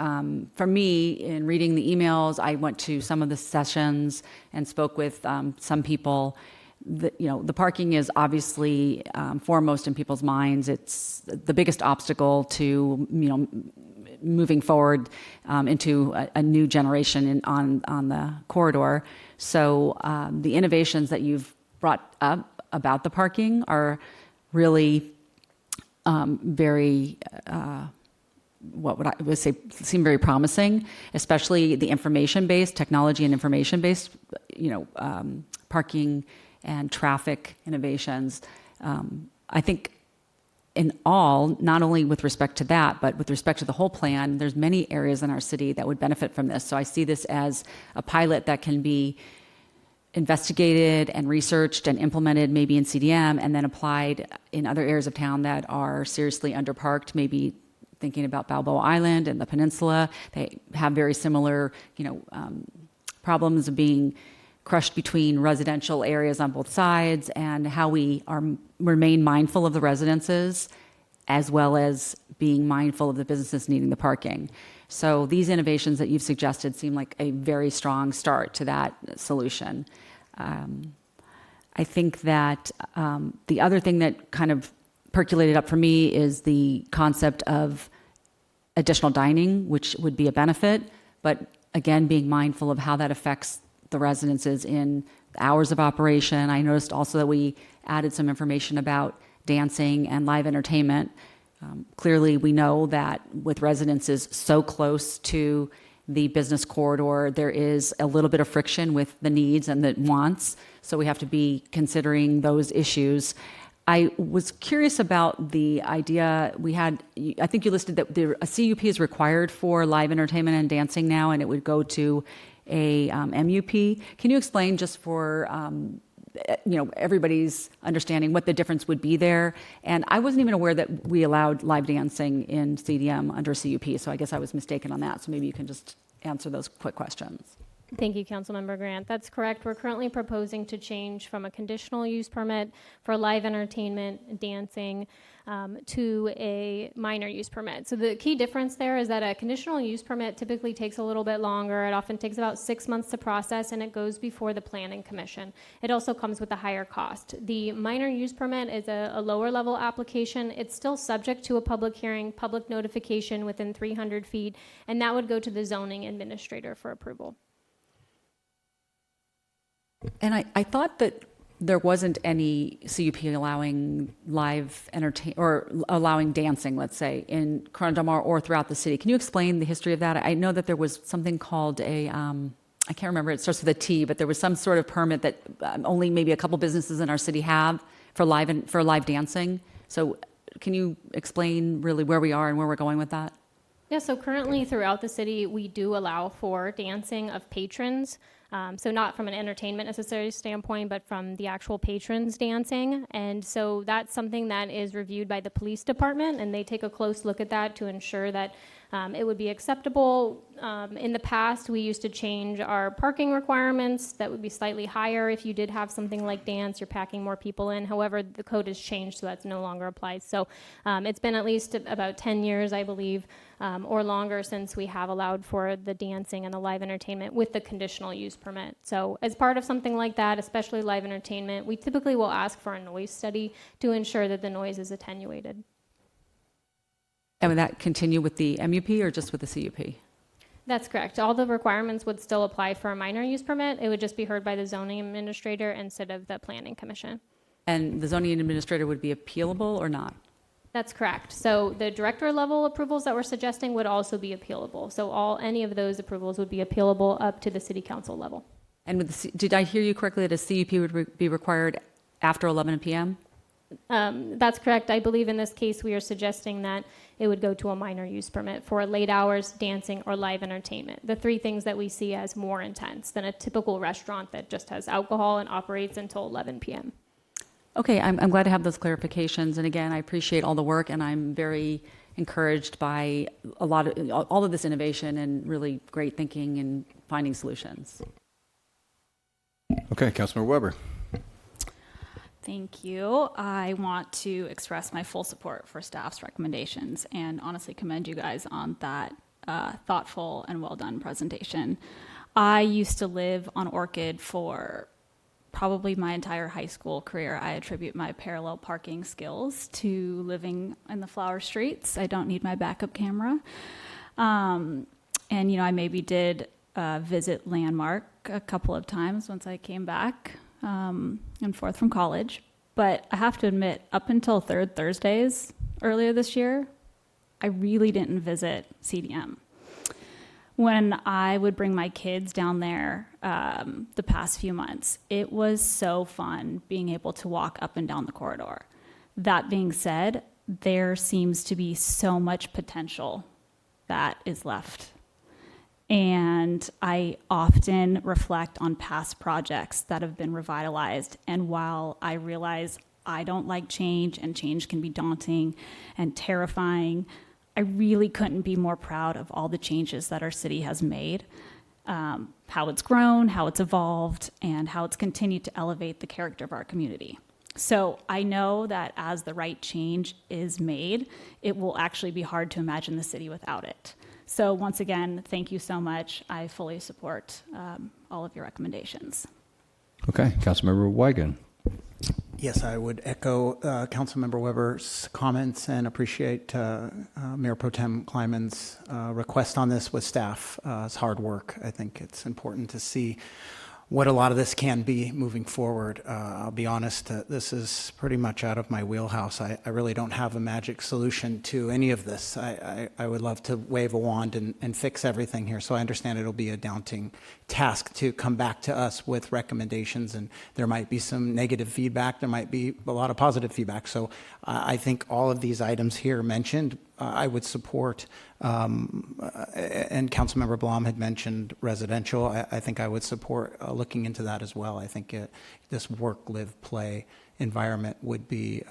for me, in reading the emails, I went to some of the sessions and spoke with some people. The parking is obviously foremost in people's minds. It's the biggest obstacle to moving forward into a new generation on the corridor. So the innovations that you've brought up about the parking are really very what would I would say seem very promising, especially the information-based technology and information-based, parking and traffic innovations. I think in all, not only with respect to that, but with respect to the whole plan, there's many areas in our city that would benefit from this. So I see this as a pilot that can be investigated and researched and implemented maybe in CDM and then applied in other areas of town that are seriously underparked, maybe thinking about Balboa Island and the peninsula. They have very similar, problems of being crushed between residential areas on both sides, and how we remain mindful of the residences as well as being mindful of the businesses needing the parking. So these innovations that you've suggested seem like a very strong start to that solution. I think that the other thing that kind of percolated up for me is the concept of additional dining, which would be a benefit, but again, being mindful of how that affects the residences in hours of operation. I noticed also that we added some information about dancing and live entertainment. Clearly, we know that with residences so close to the business corridor, there is a little bit of friction with the needs and the wants, so we have to be considering those issues. I was curious about the idea we had. I think you listed that a CUP is required for live entertainment and dancing now, and it would go to a MUP. Can you explain just for everybody's understanding what the difference would be there? And I wasn't even aware that we allowed live dancing in CDM under CUP, so I guess I was mistaken on that. So maybe you can just answer those quick questions. Thank you, Councilmember Grant. That's correct. We're currently proposing to change from a conditional use permit for live entertainment, dancing, to a minor use permit. So the key difference there is that a conditional use permit typically takes a little bit longer. It often takes about 6 months to process, and it goes before the Planning Commission. It also comes with a higher cost. The minor use permit is a lower level application. It's still subject to a public hearing, public notification within 300 feet, and that would go to the zoning administrator for approval. And I thought that there wasn't any CUP allowing live entertain or allowing dancing, let's say, in Corona Del Mar or throughout the city. Can you explain the history of that? I know that there was something called I can't remember, it starts with a T, but there was some sort of permit that only maybe a couple businesses in our city have for live dancing. So can you explain really where we are and where we're going with that? Yeah, so currently throughout the city, we do allow for dancing of patrons. So not from an entertainment necessary standpoint, but from the actual patrons dancing. And so that's something that is reviewed by the police department, and they take a close look at that to ensure that it would be acceptable. In the past, we used to change our parking requirements that would be slightly higher. If you did have something like dance, you're packing more people in. However, the code has changed, so that's no longer applies. So it's been at least about 10 years, I believe, or longer since we have allowed for the dancing and the live entertainment with the conditional use permit. So as part of something like that, especially live entertainment, we typically will ask for a noise study to ensure that the noise is attenuated. And would that continue with the MUP or just with the CUP? That's correct. All the requirements would still apply for a minor use permit. It would just be heard by the zoning administrator instead of the planning commission. And the zoning administrator would be appealable or not? That's correct. So the director level approvals that we're suggesting would also be appealable. So any of those approvals would be appealable up to the city council level. And did I hear you correctly that a CUP would be required after 11 p.m.? That's correct. I believe in this case we are suggesting that it would go to a minor use permit for late hours, dancing, or live entertainment. The three things that we see as more intense than a typical restaurant that just has alcohol and operates until 11 p.m. Okay, I'm glad to have those clarifications. And again, I appreciate all the work, and I'm very encouraged by all of this innovation and really great thinking and finding solutions. Okay, Councilmember Weber. Thank you. I want to express my full support for staff's recommendations and honestly commend you guys on that thoughtful and well done presentation. I used to live on Orchid for probably my entire high school career. I attribute my parallel parking skills to living in the flower streets. I don't need my backup camera. And, I maybe did visit Landmark a couple of times once I came back and forth from college. But I have to admit, up until Third Thursdays earlier this year, I really didn't visit CDM. When I would bring my kids down there the past few months, it was so fun being able to walk up and down the corridor. That being said, there seems to be so much potential that is left. And I often reflect on past projects that have been revitalized. And while I realize I don't like change and change can be daunting and terrifying, I really couldn't be more proud of all the changes that our city has made, how it's grown, how it's evolved, and how it's continued to elevate the character of our community. So I know that as the right change is made, it will actually be hard to imagine the city without it. So once again, thank you so much. I fully support all of your recommendations. Okay, Councilmember Weigand. Yes, I would echo Councilmember Weber's comments and appreciate Mayor Pro Tem Kleiman's request on this with staff. It's hard work. I think it's important to see what a lot of this can be moving forward. I'll be honest, this is pretty much out of my wheelhouse. I really don't have a magic solution to any of this. I would love to wave a wand and fix everything here. So I understand it'll be a daunting task to come back to us with recommendations, and there might be some negative feedback. There might be a lot of positive feedback. So I think all of these items here mentioned, I would support. And Councilmember Blom had mentioned residential. I think I would support looking into that as well. I think this work, live, play environment would be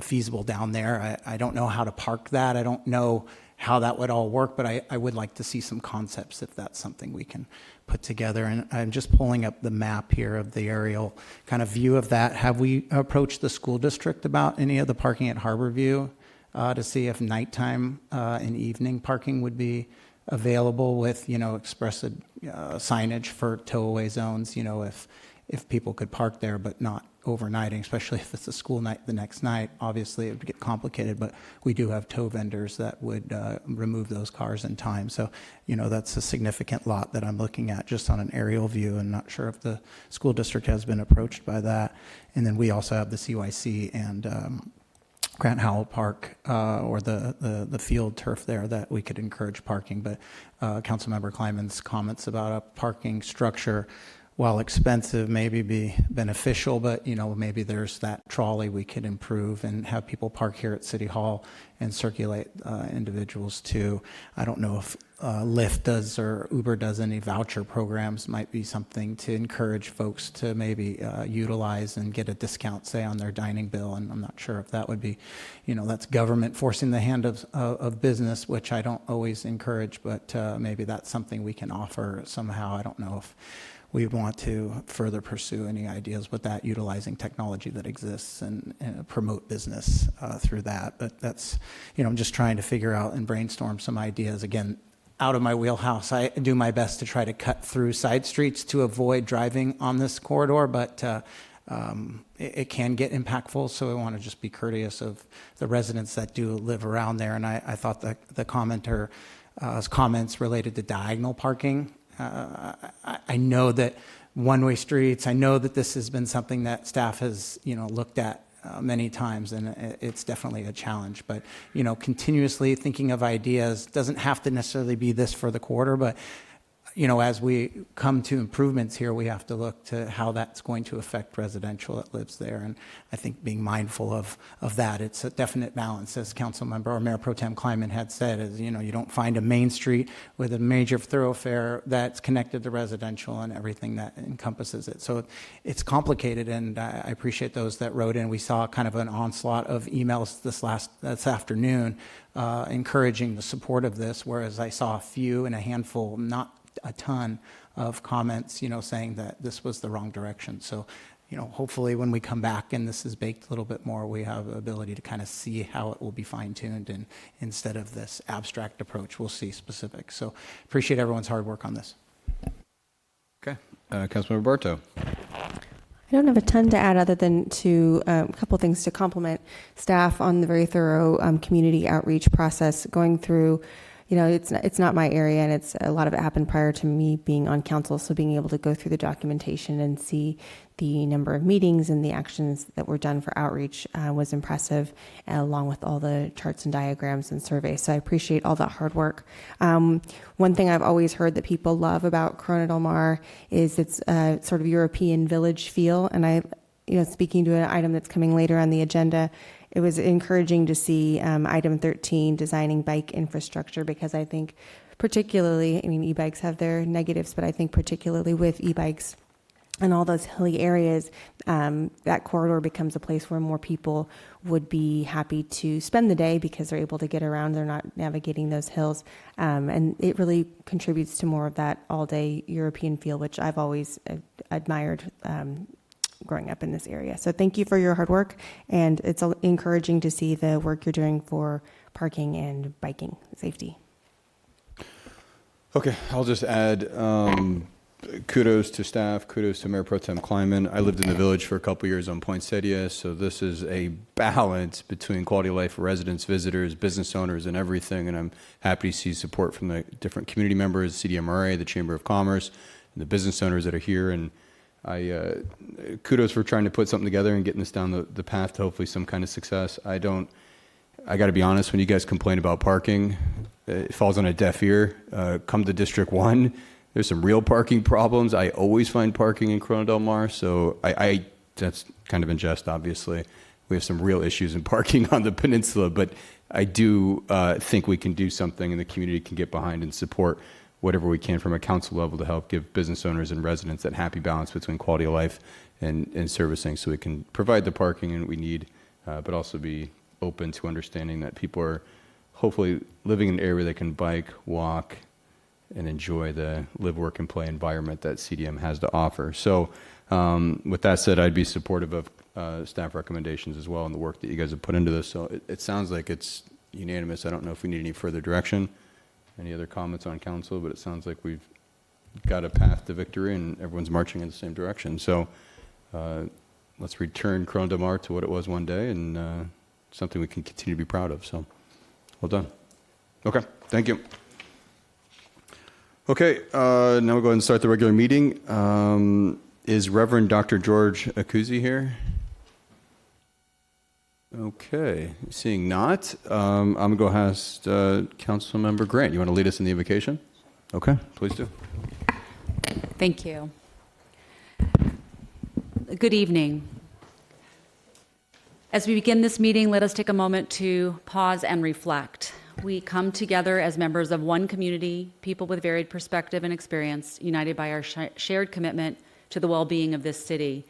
feasible down there. I don't know how to park that. I don't know how that would all work, but I would like to see some concepts if that's something we can put together. And I'm just pulling up the map here of the aerial kind of view of that. Have we approached the school district about any of the parking at Harborview? To see if nighttime and evening parking would be available with, express signage for tow-away zones, if people could park there but not overnighting, especially if it's a school night the next night. Obviously, it would get complicated, but we do have tow vendors that would remove those cars in time. So, that's a significant lot that I'm looking at just on an aerial view, and not sure if the school district has been approached by that. And then we also have the CYC and Grant Howell Park or the field turf there that we could encourage parking. But Councilmember Kleiman's comments about a parking structure, while expensive, maybe be beneficial, but maybe there's that trolley we could improve and have people park here at City Hall and circulate individuals too. I don't know if Lyft does or Uber does any voucher programs. Might be something to encourage folks to maybe utilize and get a discount, say, on their dining bill. And I'm not sure if that would be, that's government forcing the hand of business, which I don't always encourage, but maybe that's something we can offer somehow. I don't know if we want to further pursue any ideas with that, utilizing technology that exists and promote business through that. But that's, I'm just trying to figure out and brainstorm some ideas. Again, out of my wheelhouse. I do my best to try to cut through side streets to avoid driving on this corridor, but it can get impactful. So I want to just be courteous of the residents that do live around there. And I thought the commenter's comments related to diagonal parking. I know that one-way streets, I know that this has been something that staff has, looked at many times, and it's definitely a challenge. But, continuously thinking of ideas doesn't have to necessarily be this for the quarter, but as we come to improvements here, we have to look to how that's going to affect residential that lives there. And I think being mindful of that, it's a definite balance, as Councilmember or Mayor Pro Tem Kleiman had said, is, you don't find a main street with a major thoroughfare that's connected to residential and everything that encompasses it. So it's complicated, and I appreciate those that wrote in. We saw kind of an onslaught of emails this afternoon encouraging the support of this, whereas I saw a few and a handful, not a ton of comments, saying that this was the wrong direction. So, hopefully when we come back and this is baked a little bit more, we have the ability to kind of see how it will be fine-tuned, and instead of this abstract approach, we'll see specifics. So appreciate everyone's hard work on this. Okay. Councilmember Bartow. I don't have a ton to add other than to a couple things to compliment staff on the very thorough community outreach process going through. It's not my area, and it's a lot of it happened prior to me being on council. So being able to go through the documentation and see the number of meetings and the actions that were done for outreach was impressive, along with all the charts and diagrams and surveys. So I appreciate all that hard work. One thing I've always heard that people love about Corona Del Mar is its sort of European village feel. And speaking to an item that's coming later on the agenda, it was encouraging to see item 13, designing bike infrastructure, because I think particularly, e-bikes have their negatives, but I think particularly with e-bikes and all those hilly areas, that corridor becomes a place where more people would be happy to spend the day because they're able to get around. They're not navigating those hills. And it really contributes to more of that all-day European feel, which I've always admired growing up in this area. So thank you for your hard work, and it's encouraging to see the work you're doing for parking and biking safety. Okay, I'll just add, kudos to staff, kudos to Mayor Pro Tem Kleiman. I lived in the village for a couple years on Poinsettia, so this is a balance between quality of life for residents, visitors, business owners, and everything. And I'm happy to see support from the different community members, CDMRA, the Chamber of Commerce, and the business owners that are here. And I kudos for trying to put something together and getting this down the path to hopefully some kind of success. I got to be honest, when you guys complain about parking, it falls on a deaf ear. Come to District 1. There's some real parking problems. I always find parking in Corona Del Mar, so that's kind of in jest, obviously. We have some real issues in parking on the peninsula, but I do think we can do something and the community can get behind and support whatever we can from a council level to help give business owners and residents that happy balance between quality of life and servicing, so we can provide the parking that we need, but also be open to understanding that people are hopefully living in an area where they can bike, walk, and enjoy the live, work, and play environment that CDM has to offer. So with that said, I'd be supportive of staff recommendations as well and the work that you guys have put into this. So it sounds like it's unanimous. I don't know if we need any further direction. Any other comments on council, but it sounds like we've got a path to victory and everyone's marching in the same direction. So let's return Corona Del Mar to what it was one day, and something we can continue to be proud of. So well done. Okay, thank you. Okay, now we'll go ahead and start the regular meeting. Is Reverend Dr. George Akuzi here? Okay, seeing not, I'm going to go ask Councilmember Grant. You want to lead us in the invocation? Okay, please do. Thank you. Good evening. As we begin this meeting, let us take a moment to pause and reflect. We come together as members of one community, people with varied perspective and experience, united by our shared commitment to the well-being of this city.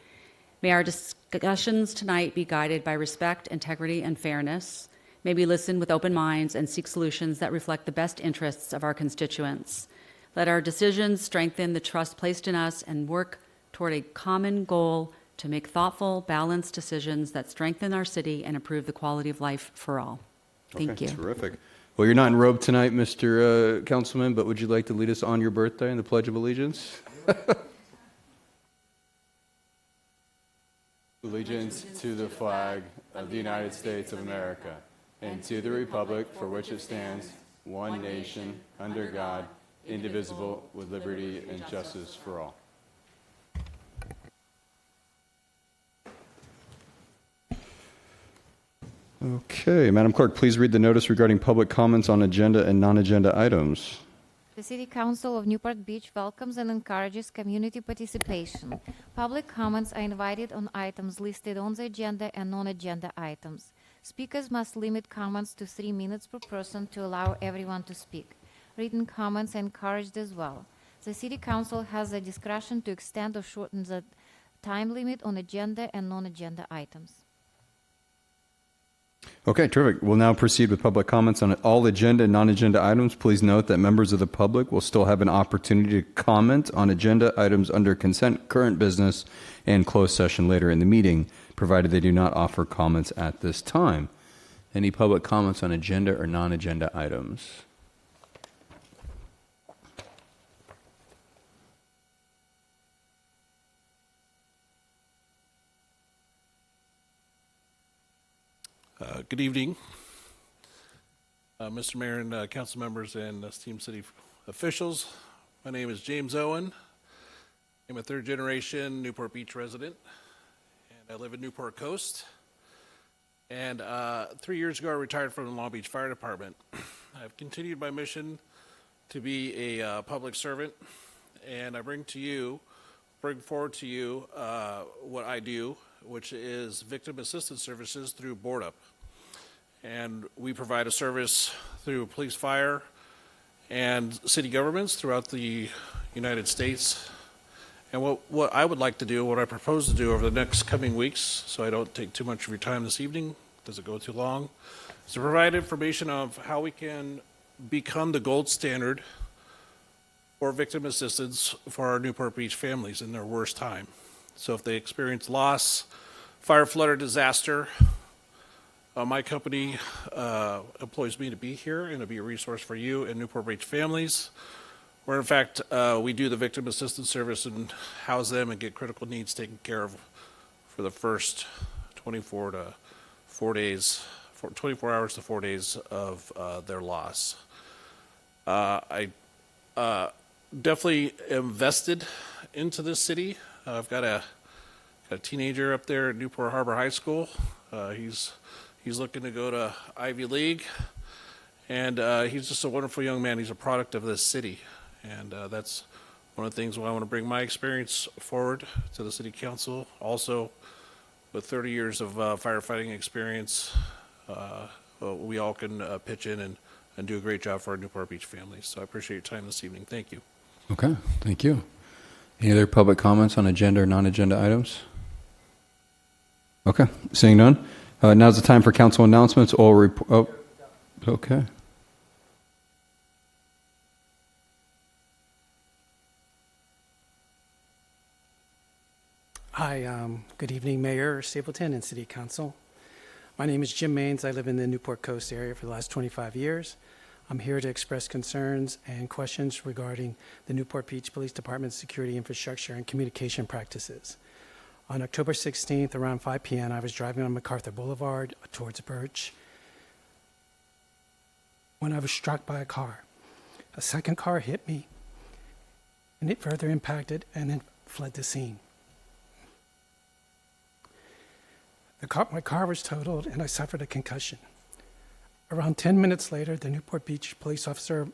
May our discussions tonight be guided by respect, integrity, and fairness. May we listen with open minds and seek solutions that reflect the best interests of our constituents. Let our decisions strengthen the trust placed in us and work toward a common goal to make thoughtful, balanced decisions that strengthen our city and improve the quality of life for all. Thank you. Terrific. Well, you're not in robe tonight, Mr. Councilman, but would you like to lead us on your birthday in the Pledge of Allegiance? Allegiance to the flag of the United States of America and to the republic for which it stands, one nation, under God, indivisible, with liberty and justice for all. Okay, Madam Clerk, please read the notice regarding public comments on agenda and non-agenda items. The City Council of Newport Beach welcomes and encourages community participation. Public comments are invited on items listed on the agenda and non-agenda items. Speakers must limit comments to 3 minutes per person to allow everyone to speak. Written comments are encouraged as well. The City Council has the discretion to extend or shorten the time limit on agenda and non-agenda items. Okay, terrific. We'll now proceed with public comments on all agenda and non-agenda items. Please note that members of the public will still have an opportunity to comment on agenda items under consent, current business, and closed session later in the meeting, provided they do not offer comments at this time. Any public comments on agenda or non-agenda items? Good evening, Mr. Mayor and council members and esteemed city officials. My name is James Owen. I'm a third-generation Newport Beach resident, and I live in Newport Coast. And 3 years ago, I retired from the Long Beach Fire Department. I've continued my mission to be a public servant, and I bring forward to you what I do, which is victim assistance services through Board Up. And we provide a service through police, fire, and city governments throughout the United States. And what I would like to do, what I propose to do over the next coming weeks, so I don't take too much of your time this evening, doesn't go too long, is to provide information of how we can become the gold standard for victim assistance for our Newport Beach families in their worst time. So if they experience loss, fire, flood, or disaster, my company employs me to be here and to be a resource for you and Newport Beach families. where in fact we do the victim assistance service and house them and get critical needs taken care of for the first 24 to 4 days, 24 hours to 4 days of their loss. I definitely invested into this city. I've got a teenager up there at Newport Harbor High School. He's looking to go to Ivy League, and he's just a wonderful young man. He's a product of this city, and that's one of the things why I want to bring my experience forward to the city council. Also, with 30 years of firefighting experience, we all can pitch in and do a great job for our Newport Beach families. So I appreciate your time this evening. Thank you. Okay, thank you. Any other public comments on agenda or non-agenda items? Okay, seeing none. Now's the time for council announcements. Oh, okay. Hi, good evening, Mayor Stapleton and City Council. My name is Jim Maines. I live in the Newport Coast area for the last 25 years. I'm here to express concerns and questions regarding the Newport Beach Police Department's security infrastructure and communication practices. On October 16th, around 5 p.m., I was driving on MacArthur Boulevard towards Birch when I was struck by a car. A second car hit me, and it further impacted and then fled the scene. My car was totaled, and I suffered a concussion. Around 10 minutes later, the Newport Beach police officer,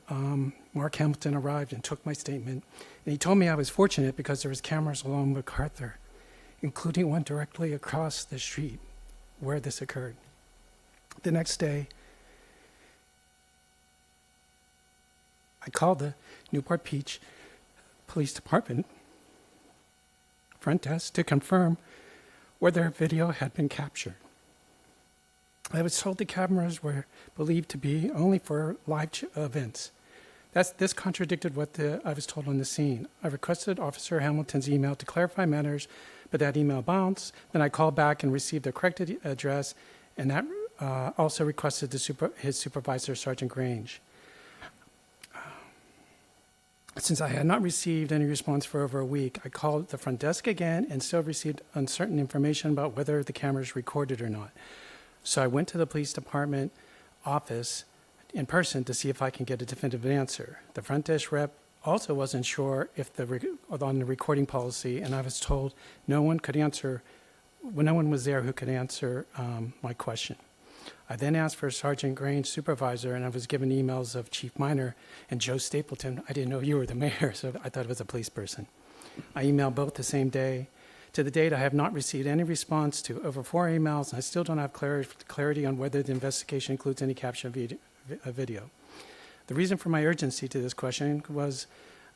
Mark Hamilton, arrived and took my statement. And he told me I was fortunate because there was cameras along MacArthur, including one directly across the street where this occurred. The next day, I called the Newport Beach Police Department front desk to confirm whether video had been captured. I was told the cameras were believed to be only for live events. This contradicted what I was told on the scene. I requested Officer Hamilton's email to clarify matters, but that email bounced. Then I called back and received the corrected address, and that also requested his supervisor, Sergeant Grange. Since I had not received any response for over a week, I called the front desk again and still received uncertain information about whether the cameras recorded or not. So I went to the police department office in person to see if I can get a definitive answer. The front desk rep also wasn't sure if on the recording policy, and I was told no one was there who could answer my question. I then asked for Sergeant Grange supervisor, and I was given emails of Chief Minor and Joe Stapleton. I didn't know you were the mayor, so I thought it was a police person. I emailed both the same day. To the date, I have not received any response to over 4 emails, and I still don't have clarity on whether the investigation includes any capture video. The reason for my urgency to this question was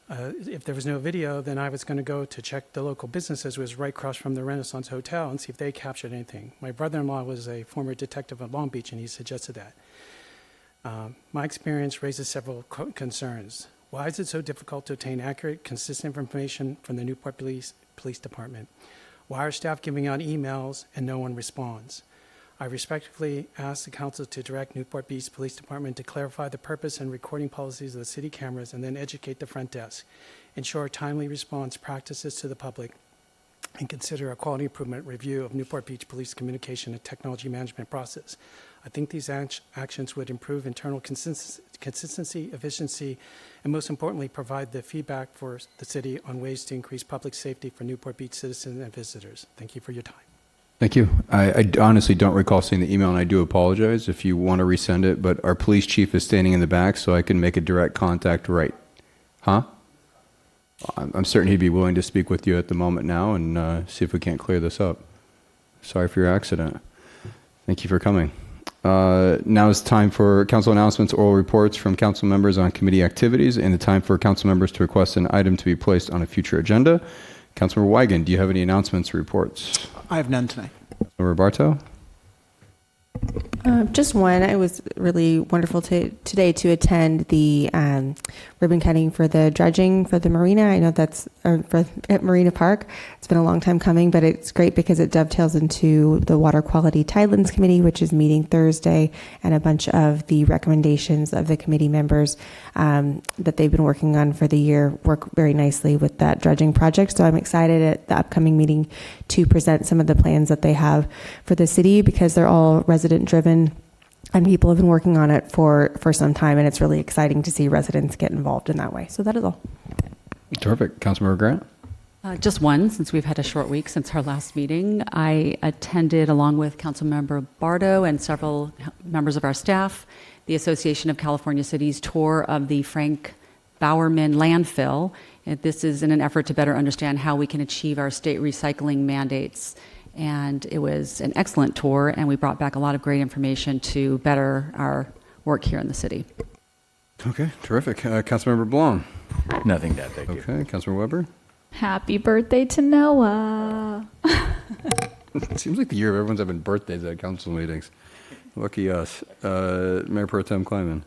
if there was no video, then I was going to go to check the local businesses, which was right across from the Renaissance Hotel, and see if they captured anything. My brother-in-law was a former detective at Long Beach, and he suggested that. My experience raises several concerns. Why is it so difficult to obtain accurate, consistent information from the Newport Police Department? Why are staff giving out emails and no one responds? I respectfully ask the council to direct Newport Beach Police Department to clarify the purpose and recording policies of the city cameras and then educate the front desk, ensure timely response practices to the public, and consider a quality improvement review of Newport Beach Police communication and technology management process. I think these actions would improve internal consistency, efficiency, and most importantly, provide the feedback for the city on ways to increase public safety for Newport Beach citizens and visitors. Thank you for your time. Thank you. I honestly don't recall seeing the email, and I do apologize if you want to resend it, but our police chief is standing in the back, so I can make a direct contact right. Huh? I'm certain he'd be willing to speak with you at the moment now and see if we can't clear this up. Sorry for your accident. Thank you for coming. Now is time for council announcements, oral reports from council members on committee activities, and the time for council members to request an item to be placed on a future agenda. Councilmember Weigand, do you have any announcements or reports? I have none tonight. Councilmember Bartow? Just one. It was really wonderful today to attend the ribbon cutting for the dredging for the marina. I know that's at Marina Park. It's been a long time coming, but it's great because it dovetails into the Water Quality Tidelands Committee, which is meeting Thursday, and a bunch of the recommendations of the committee members that they've been working on for the year work very nicely with that dredging project. So I'm excited at the upcoming meeting to present some of the plans that they have for the city, because they're all resident driven. And people have been working on it for some time, and it's really exciting to see residents get involved in that way. So that is all. Terrific. Councilmember Grant? Just one, since we've had a short week since our last meeting. I attended, along with Councilmember Bardo and several members of our staff, the Association of California Cities tour of the Frank Bowerman landfill. And this is in an effort to better understand how we can achieve our state recycling mandates. And it was an excellent tour, and we brought back a lot of great information to better our work here in the city. Okay, terrific. Councilmember Blum? Nothing, Dad, thank you. Okay, Councilmember Weber? Happy birthday to Noah. It seems like the year of everyone's having birthdays at council meetings. Lucky us. Mayor Pro Tem Kleiman?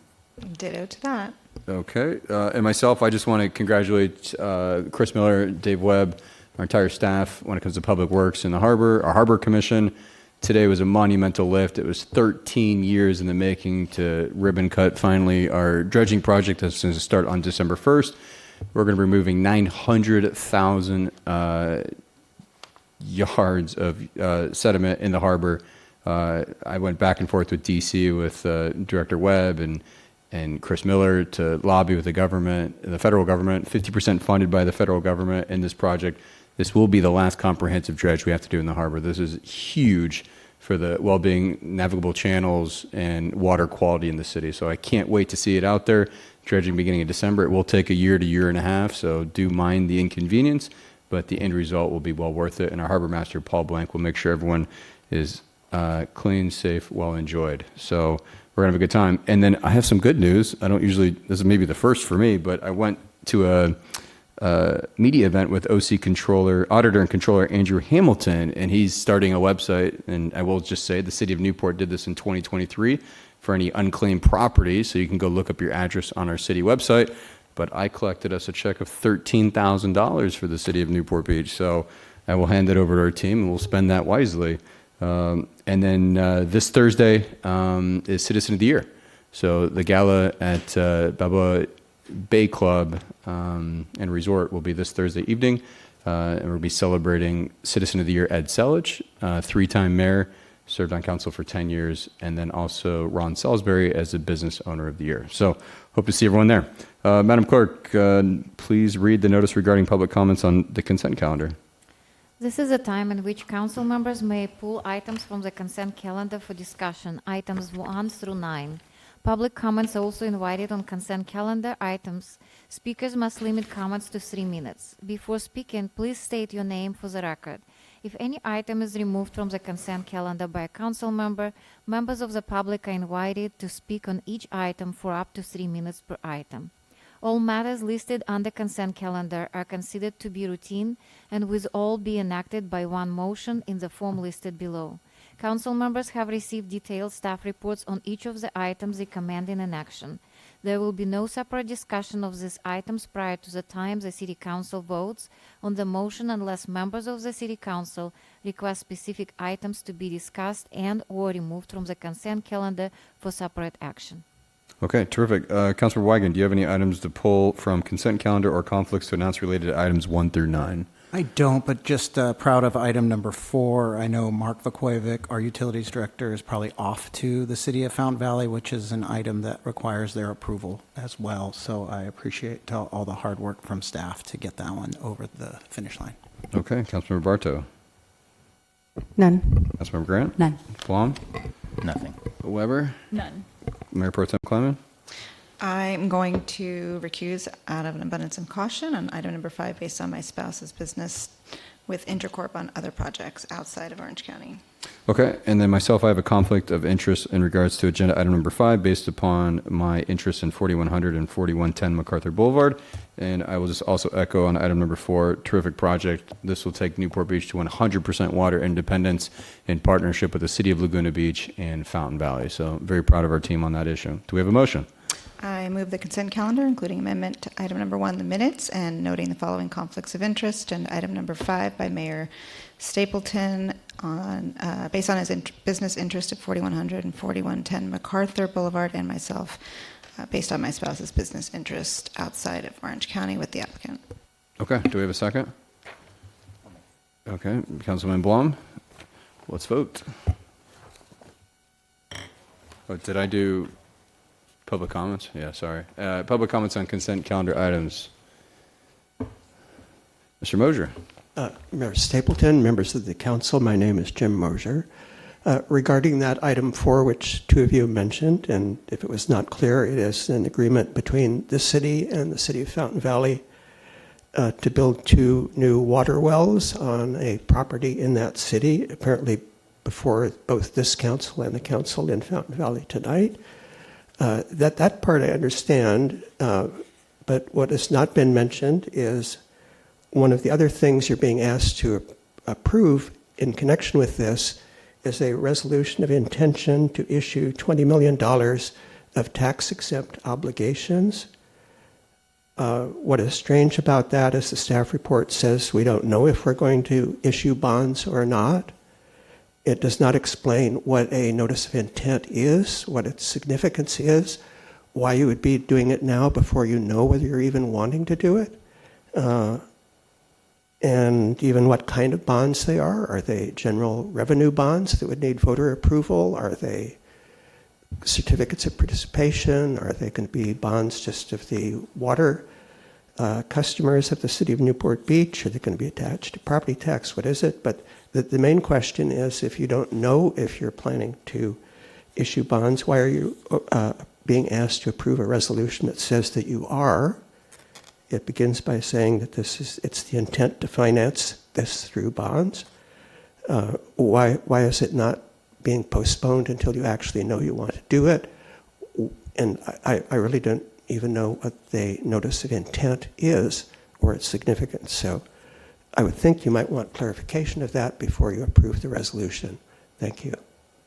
Ditto to that. Okay. And myself, I just want to congratulate Chris Miller, Dave Webb, our entire staff when it comes to Public Works and the Harbor, our Harbor Commission. Today was a monumental lift. It was 13 years in the making to ribbon cut finally our dredging project that's going to start on December 1st. We're going to be removing 900,000 yards of sediment in the harbor. I went back and forth with DC with Director Webb and Chris Miller to lobby with the government, the federal government, 50% funded by the federal government in this project. This will be the last comprehensive dredge we have to do in the harbor. This is huge for the well-being, navigable channels, and water quality in the city. So I can't wait to see it out there. Dredging beginning of December. It will take a year to year and a half, so do mind the inconvenience, but the end result will be well worth it. And our harbor master, Paul Blank, will make sure everyone is clean, safe, well enjoyed. So we're gonna have a good time. And then I have some good news. I don't usually, this is maybe the first for me, but I went to a media event with OC Controller, Auditor and Controller Andrew Hamilton, and he's starting a website. And I will just say the city of Newport did this in 2023 for any unclaimed property, so you can go look up your address on our city website. But I collected us a check of $13,000 for the city of Newport Beach, so I will hand it over to our team, and we'll spend that wisely. And then this Thursday is Citizen of the Year. So the gala at Balboa Bay Club and Resort will be this Thursday evening, and we'll be celebrating Citizen of the Year Ed Selich, three-time mayor, served on council for 10 years, and then also Ron Salisbury as the Business Owner of the Year. So hope to see everyone there. Madam Clerk, please read the notice regarding public comments on the consent calendar. This is a time in which council members may pull items from the consent calendar for discussion, items 1 through 9. Public comments are also invited on consent calendar items. Speakers must limit comments to 3 minutes. Before speaking, please state your name for the record. If any item is removed from the consent calendar by a council member, members of the public are invited to speak on each item for up to 3 minutes per item. All matters listed on the consent calendar are considered to be routine and will all be enacted by one motion in the form listed below. Council members have received detailed staff reports on each of the items recommending an action. There will be no separate discussion of these items prior to the time the City Council votes on the motion unless members of the City Council request specific items to be discussed and/or removed from the consent calendar for separate action. Okay, terrific. Councilor Weigand, do you have any items to pull from consent calendar or conflicts to announce related to items 1 through 9? I don't, but just proud of item number 4. I know Mark Vukovic, our utilities director, is probably off to the city of Fountain Valley, which is an item that requires their approval as well. So I appreciate all the hard work from staff to get that one over the finish line. Okay, Councilmember Bartow. None. Councilmember Grant? None. Blom? Nothing. Weber? None. Mayor Pro Tem Kleiman? I'm going to recuse out of an abundance of caution on item number 5 based on my spouse's business with Intercorp on other projects outside of Orange County. Okay, and then myself, I have a conflict of interest in regards to agenda item number 5 based upon my interest in 4100 and 4110 MacArthur Boulevard And I will just also echo on item number 4, terrific project. This will take Newport Beach to 100% water independence in partnership with the City of Laguna Beach and Fountain Valley. So very proud of our team on that issue. Do we have a motion? I move the consent calendar, including amendment to item number 1, the minutes, and noting the following conflicts of interest, and item number 5 by Mayor Stapleton on based on his business interest at 4100 and 4110 MacArthur Boulevard, and myself based on my spouse's business interest outside of Orange County with the applicant. Okay, do we have a second? Okay, Councilman Blum, let's vote. Oh, did I do public comments? Yeah, sorry. Public comments on consent calendar items. Mr. Mosier. Mayor Stapleton, members of the council, my name is Jim Mosier. Regarding that item 4, which 2 of you mentioned, and if it was not clear, it is an agreement between the city and the city of Fountain Valley to build 2 new water wells on a property in that city, apparently before both this council and the council in Fountain Valley tonight. That part I understand, but what has not been mentioned is one of the other things you're being asked to approve in connection with this is a resolution of intention to issue $20 million of tax-exempt obligations. What is strange about that is the staff report says we don't know if we're going to issue bonds or not. It does not explain what a notice of intent is, what its significance is, why you would be doing it now before you know whether you're even wanting to do it. And even what kind of bonds they are. Are they general revenue bonds that would need voter approval? Are they certificates of participation? Are they going to be bonds just of the water customers of the city of Newport Beach? Are they going to be attached to property tax? What is it? But the main question is, if you don't know if you're planning to issue bonds, why are you being asked to approve a resolution that says that you are? It begins by saying that it's the intent to finance this through bonds. Why is it not being postponed until you actually know you want to do it? And I really don't even know what the notice of intent is or its significance. So I would think you might want clarification of that before you approve the resolution. Thank you.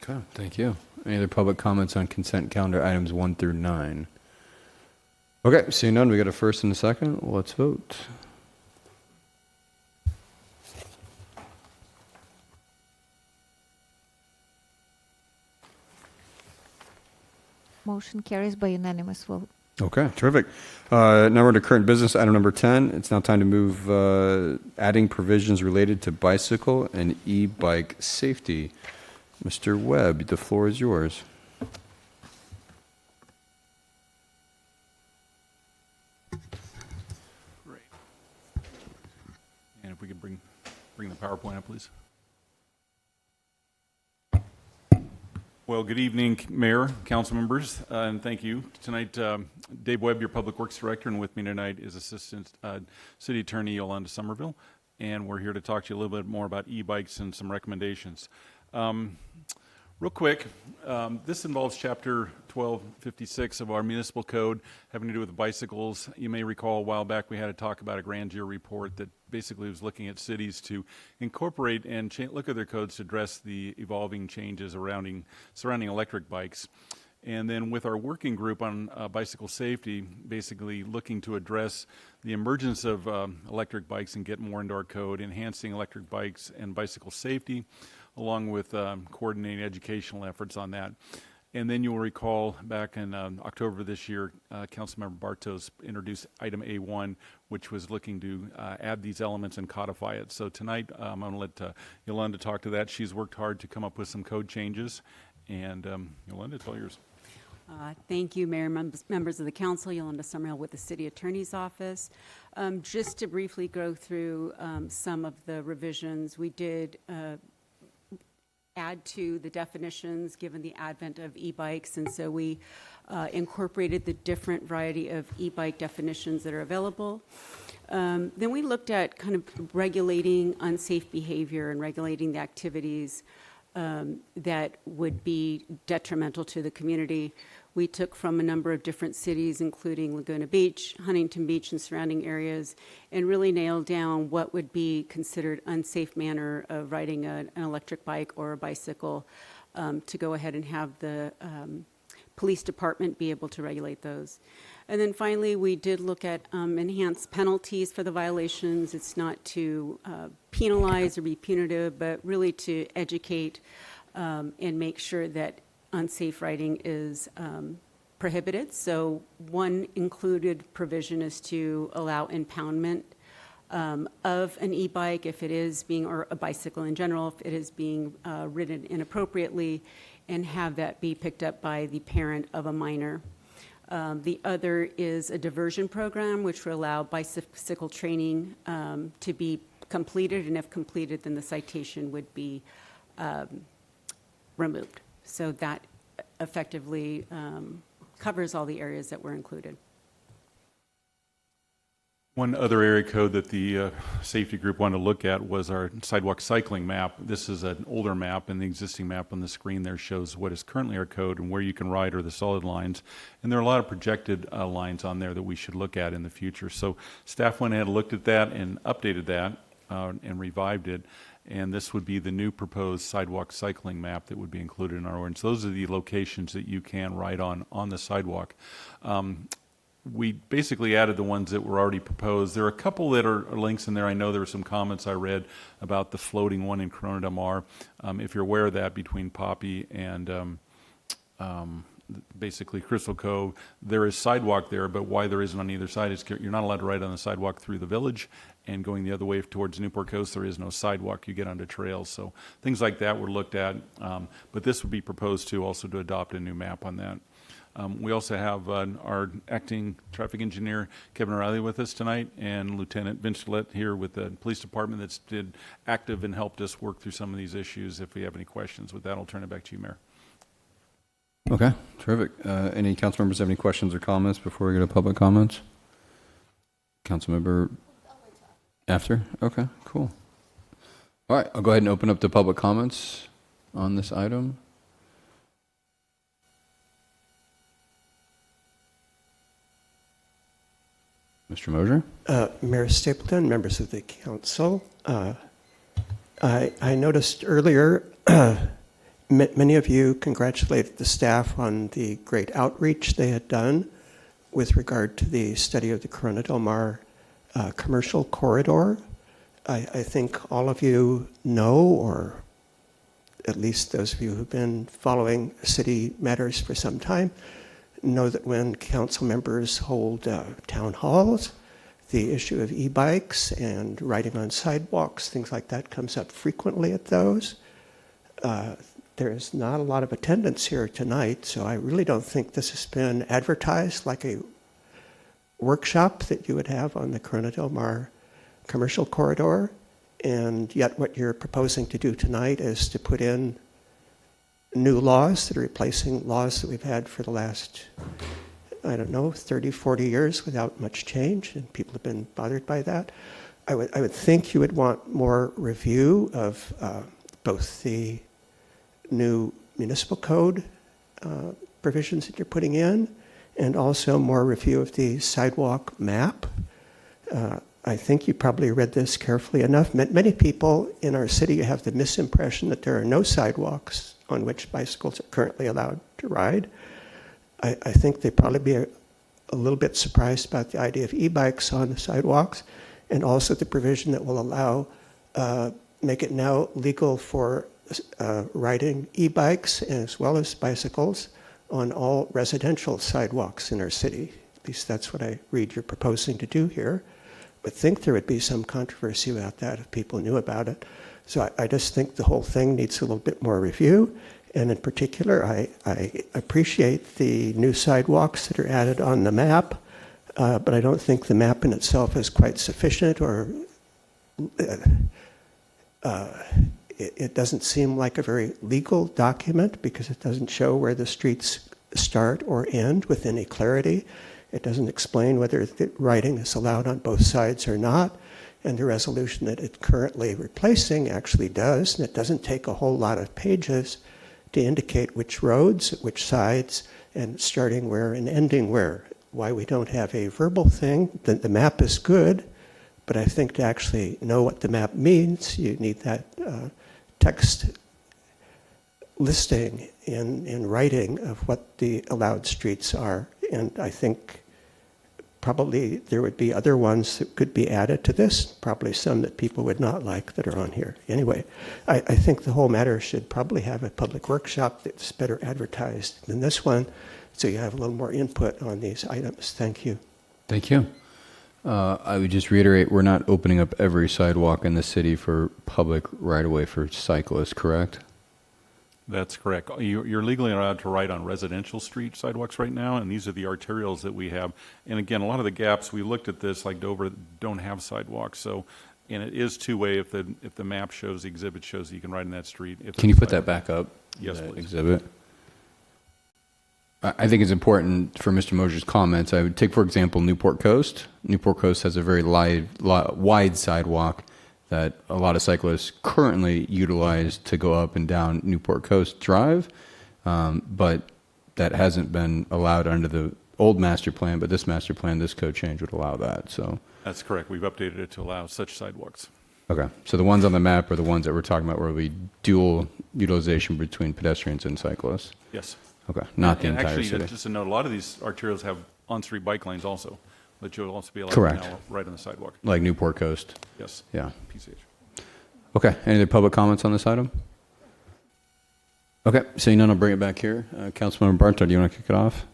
Okay, thank you. Any other public comments on consent calendar items 1 through 9? Okay, seeing none, we got a first and a second. Let's vote. Motion carries by unanimous vote. Okay, terrific. Now we're to current business, item number 10. It's now time to move adding provisions related to bicycle and e-bike safety. Mr. Webb, the floor is yours. Great. And if we could bring the PowerPoint up, please. Well, good evening, Mayor, council members, and thank you. Tonight, Dave Webb, your Public Works Director, and with me tonight is Assistant City Attorney Yolanda Somerville, and we're here to talk to you a little bit more about e-bikes and some recommendations. Real quick, this involves Chapter 1256 of our municipal code having to do with bicycles. You may recall a while back we had to talk about a grand jury report that basically was looking at cities to incorporate and look at their codes to address the evolving changes surrounding electric bikes. And then with our working group on bicycle safety, basically looking to address the emergence of electric bikes and get more into our code, enhancing electric bikes and bicycle safety, along with coordinating educational efforts on that. And then you'll recall back in October of this year, Councilmember Bartos introduced item A1, which was looking to add these elements and codify it. So tonight, I'm going to let Yolanda talk to that. She's worked hard to come up with some code changes. And Yolanda, it's all yours. Thank you, Mayor, members of the council. Yolanda Summerhill with the City Attorney's Office. Just to briefly go through some of the revisions, we did add to the definitions given the advent of e-bikes, and so we incorporated the different variety of e-bike definitions that are available. Then we looked at kind of regulating unsafe behavior and regulating the activities that would be detrimental to the community. We took from a number of different cities, including Laguna Beach, Huntington Beach, and surrounding areas, and really nailed down what would be considered unsafe manner of riding an electric bike or a bicycle, to go ahead and have the police department be able to regulate those. And then finally, we did look at enhanced penalties for the violations. It's not to penalize or be punitive, but really to educate and make sure that unsafe riding is prohibited. So one included provision is to allow impoundment of an e-bike if it is being, or a bicycle in general, if it is being ridden inappropriately, and have that be picked up by the parent of a minor. The other is a diversion program, which will allow bicycle training to be completed, and if completed, then the citation would be removed. So that effectively covers all the areas that were included. One other area code that the safety group wanted to look at was our sidewalk cycling map. This is an older map, and the existing map on the screen there shows what is currently our code and where you can ride are the solid lines. And there are a lot of projected lines on there that we should look at in the future. So staff went ahead and looked at that and updated that and revived it. And this would be the new proposed sidewalk cycling map that would be included in our ordinance. Those are the locations that you can ride on the sidewalk. We basically added the ones that were already proposed. There are a couple that are links in there. I know there were some comments I read about the floating one in Corona Del Mar. If you're aware of that, between Poppy and basically Crystal Cove, there is sidewalk there, but why there isn't on either side is you're not allowed to ride on the sidewalk through the village, and going the other way towards Newport Coast, there is no sidewalk. You get onto trails. So things like that were looked at, but this would be proposed to also to adopt a new map on that. We also have our acting traffic engineer, Kevin O'Reilly, with us tonight, and Lieutenant Vince Gillette here with the police department that's did active and helped us work through some of these issues. If we have any questions with that, I'll turn it back to you, Mayor. Okay, terrific. Any council members have any questions or comments before we go to public comments? Council member after? Okay, cool. All right, I'll go ahead and open up the public comments on this item. Mr. Mosier? Mayor Stapleton, members of the council, I noticed earlier many of you congratulated the staff on the great outreach they had done with regard to the study of the Corona Del Mar commercial corridor. I think all of you know, or at least those of you who've been following city matters for some time, know that when council members hold town halls, the issue of e-bikes and riding on sidewalks, things like that, comes up frequently at those. There is not a lot of attendance here tonight, so I really don't think this has been advertised like a workshop that you would have on the Corona Del Mar commercial corridor. And yet what you're proposing to do tonight is to put in new laws that are replacing laws that we've had for the last, I don't know, 30, 40 years without much change, and people have been bothered by that. I would think you would want more review of both the new municipal code provisions that you're putting in, and also more review of the sidewalk map. I think you probably read this carefully enough. Many people in our city have the misimpression that there are no sidewalks on which bicycles are currently allowed to ride. I think they'd probably be a little bit surprised about the idea of e-bikes on the sidewalks, and also the provision that will allow, make it now legal for riding e-bikes as well as bicycles on all residential sidewalks in our city. At least that's what I read you're proposing to do here. I would think there would be some controversy about that if people knew about it. So I just think the whole thing needs a little bit more review. And in particular, I appreciate the new sidewalks that are added on the map, but I don't think the map in itself is quite sufficient, or it doesn't seem like a very legal document because it doesn't show where the streets start or end with any clarity. It doesn't explain whether the riding is allowed on both sides or not. And the resolution that it's currently replacing actually does, and it doesn't take a whole lot of pages to indicate which roads, which sides, and starting where and ending where. Why we don't have a verbal thing, the map is good, but I think to actually know what the map means, you need that text listing in writing of what the allowed streets are. And I think probably there would be other ones that could be added to this, probably some that people would not like that are on here. Anyway, I think the whole matter should probably have a public workshop that's better advertised than this one, so you have a little more input on these items. Thank you. Thank you. I would just reiterate, we're not opening up every sidewalk in the city for public right-of-way for cyclists, correct? That's correct. You're legally allowed to ride on residential street sidewalks right now, and these are the arterials that we have. And again, a lot of the gaps, we looked at this, like Dover, don't have sidewalks. So, and it is two-way. If the map shows, the exhibit shows that you can ride in that street. Can you put that back up? Yes, that please. Exhibit. I think it's important for Mr. Moser's comments. I would take, for example, Newport Coast. Newport Coast has a very wide sidewalk that a lot of cyclists currently utilize to go up and down Newport Coast Drive, but that hasn't been allowed under the old master plan, but this master plan, this code change would allow that. So That's correct. We've updated it to allow such sidewalks. okay, so the ones on the map are the ones that we're talking about where it'll be dual utilization between pedestrians and cyclists. Yes. Okay, not the And entire actually, city. just a note, a lot of these arterials have on-street bike lanes also, that you'll also be allowed Correct. to now ride on the sidewalk. Like Newport Coast. Yes. Yeah. PCH. Okay, any other public comments on this item? Okay, seeing none, I'll bring it back here. Councilmember Barnard, do you want to kick it off?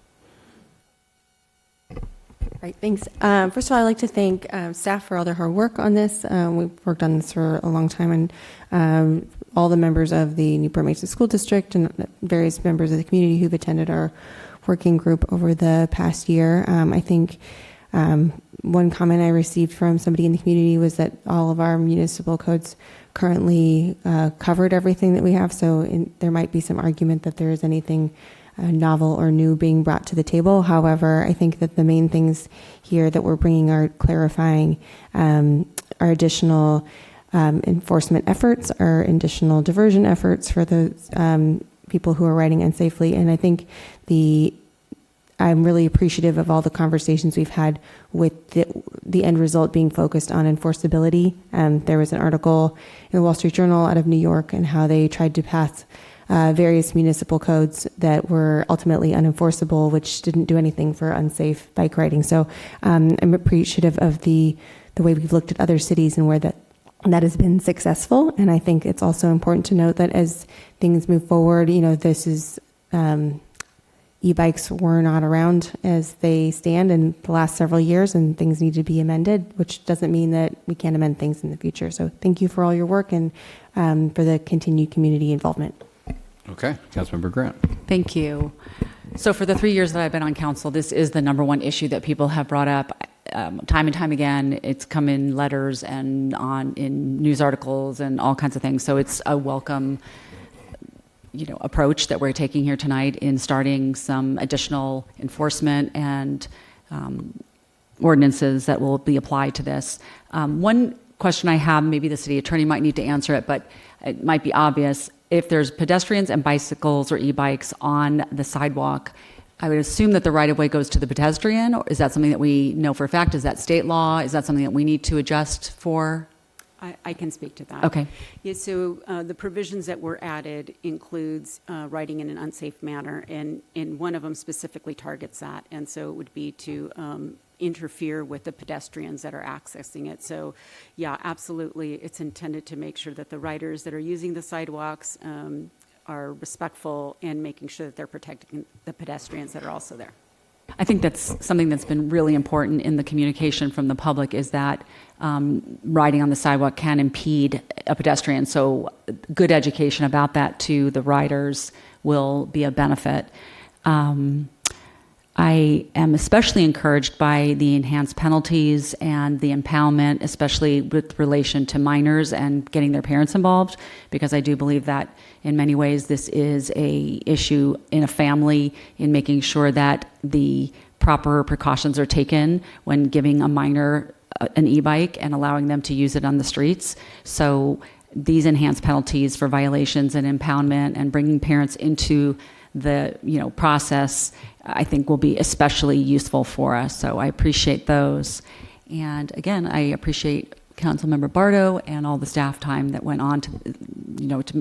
Right, thanks. First of all, I'd like to thank staff for all their hard work on this. We've worked on this for a long time, and all the members of the Newport Mesa School District and various members of the community who've attended our working group over the past year. I think one comment I received from somebody in the community was that all of our municipal codes currently covered everything that we have, so there might be some argument that there is anything novel or new being brought to the table. However, I think that the main things here that we're bringing are clarifying our additional enforcement efforts, our additional diversion efforts for those people who are riding unsafely. And I think I'm really appreciative of all the conversations we've had with the end result being focused on enforceability. There was an article in the Wall Street Journal out of New York and how they tried to pass various municipal codes that were ultimately unenforceable, which didn't do anything for unsafe bike riding. So I'm appreciative of the way we've looked at other cities and where that has been successful. And I think it's also important to note that as things move forward, this is e-bikes were not around as they stand in the last several years, and things need to be amended, which doesn't mean that we can't amend things in the future. So thank you for all your work and for the continued community involvement. Okay, Councilmember Grant. Thank you. So for the 3 years that I've been on council, this is the number one issue that people have brought up time and time again. It's come in letters and in news articles and all kinds of things. So it's a welcome approach that we're taking here tonight in starting some additional enforcement and ordinances that will be applied to this. One question I have, maybe the city attorney might need to answer it, but it might be obvious. If there's pedestrians and bicycles or e-bikes on the sidewalk, I would assume that the right-of-way goes to the pedestrian, or is that something that we know for a fact? Is that state law? Is that something that we need to adjust for? I can speak to that. Okay. Yeah, so the provisions that were added includes riding in an unsafe manner, and one of them specifically targets that, and so it would be to interfere with the pedestrians that are accessing it. So, yeah, absolutely, it's intended to make sure that the riders that are using the sidewalks are respectful and making sure that they're protecting the pedestrians that are also there. I think that's something that's been really important in the communication from the public is that riding on the sidewalk can impede a pedestrian. So good education about that to the riders will be a benefit. I am especially encouraged by the enhanced penalties and the impoundment, especially with relation to minors and getting their parents involved, because I do believe that in many ways this is a issue in a family in making sure that the proper precautions are taken when giving a minor an e-bike and allowing them to use it on the streets. So these enhanced penalties for violations and impoundment and bringing parents into the process, I think will be especially useful for us. So I appreciate those. And again, I appreciate Councilmember Barto and all the staff time that went on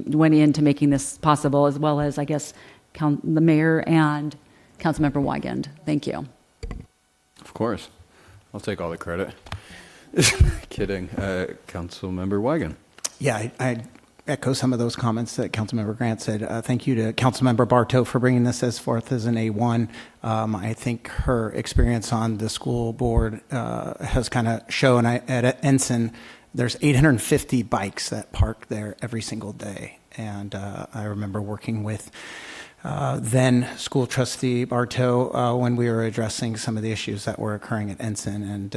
went into making this possible, as well as, I guess, the mayor and Councilmember Wygand. Thank you. Of course. I'll take all the credit. Kidding. Councilmember Wygand. Yeah, I echo some of those comments that Councilmember Grant said. Thank you to Councilmember Barto for bringing this as forth as an A1. I think her experience on the school board has kind of shown. At Ensign, there's 850 bikes that park there every single day. And I remember working with then school trustee Barto when we were addressing some of the issues that were occurring at Ensign, and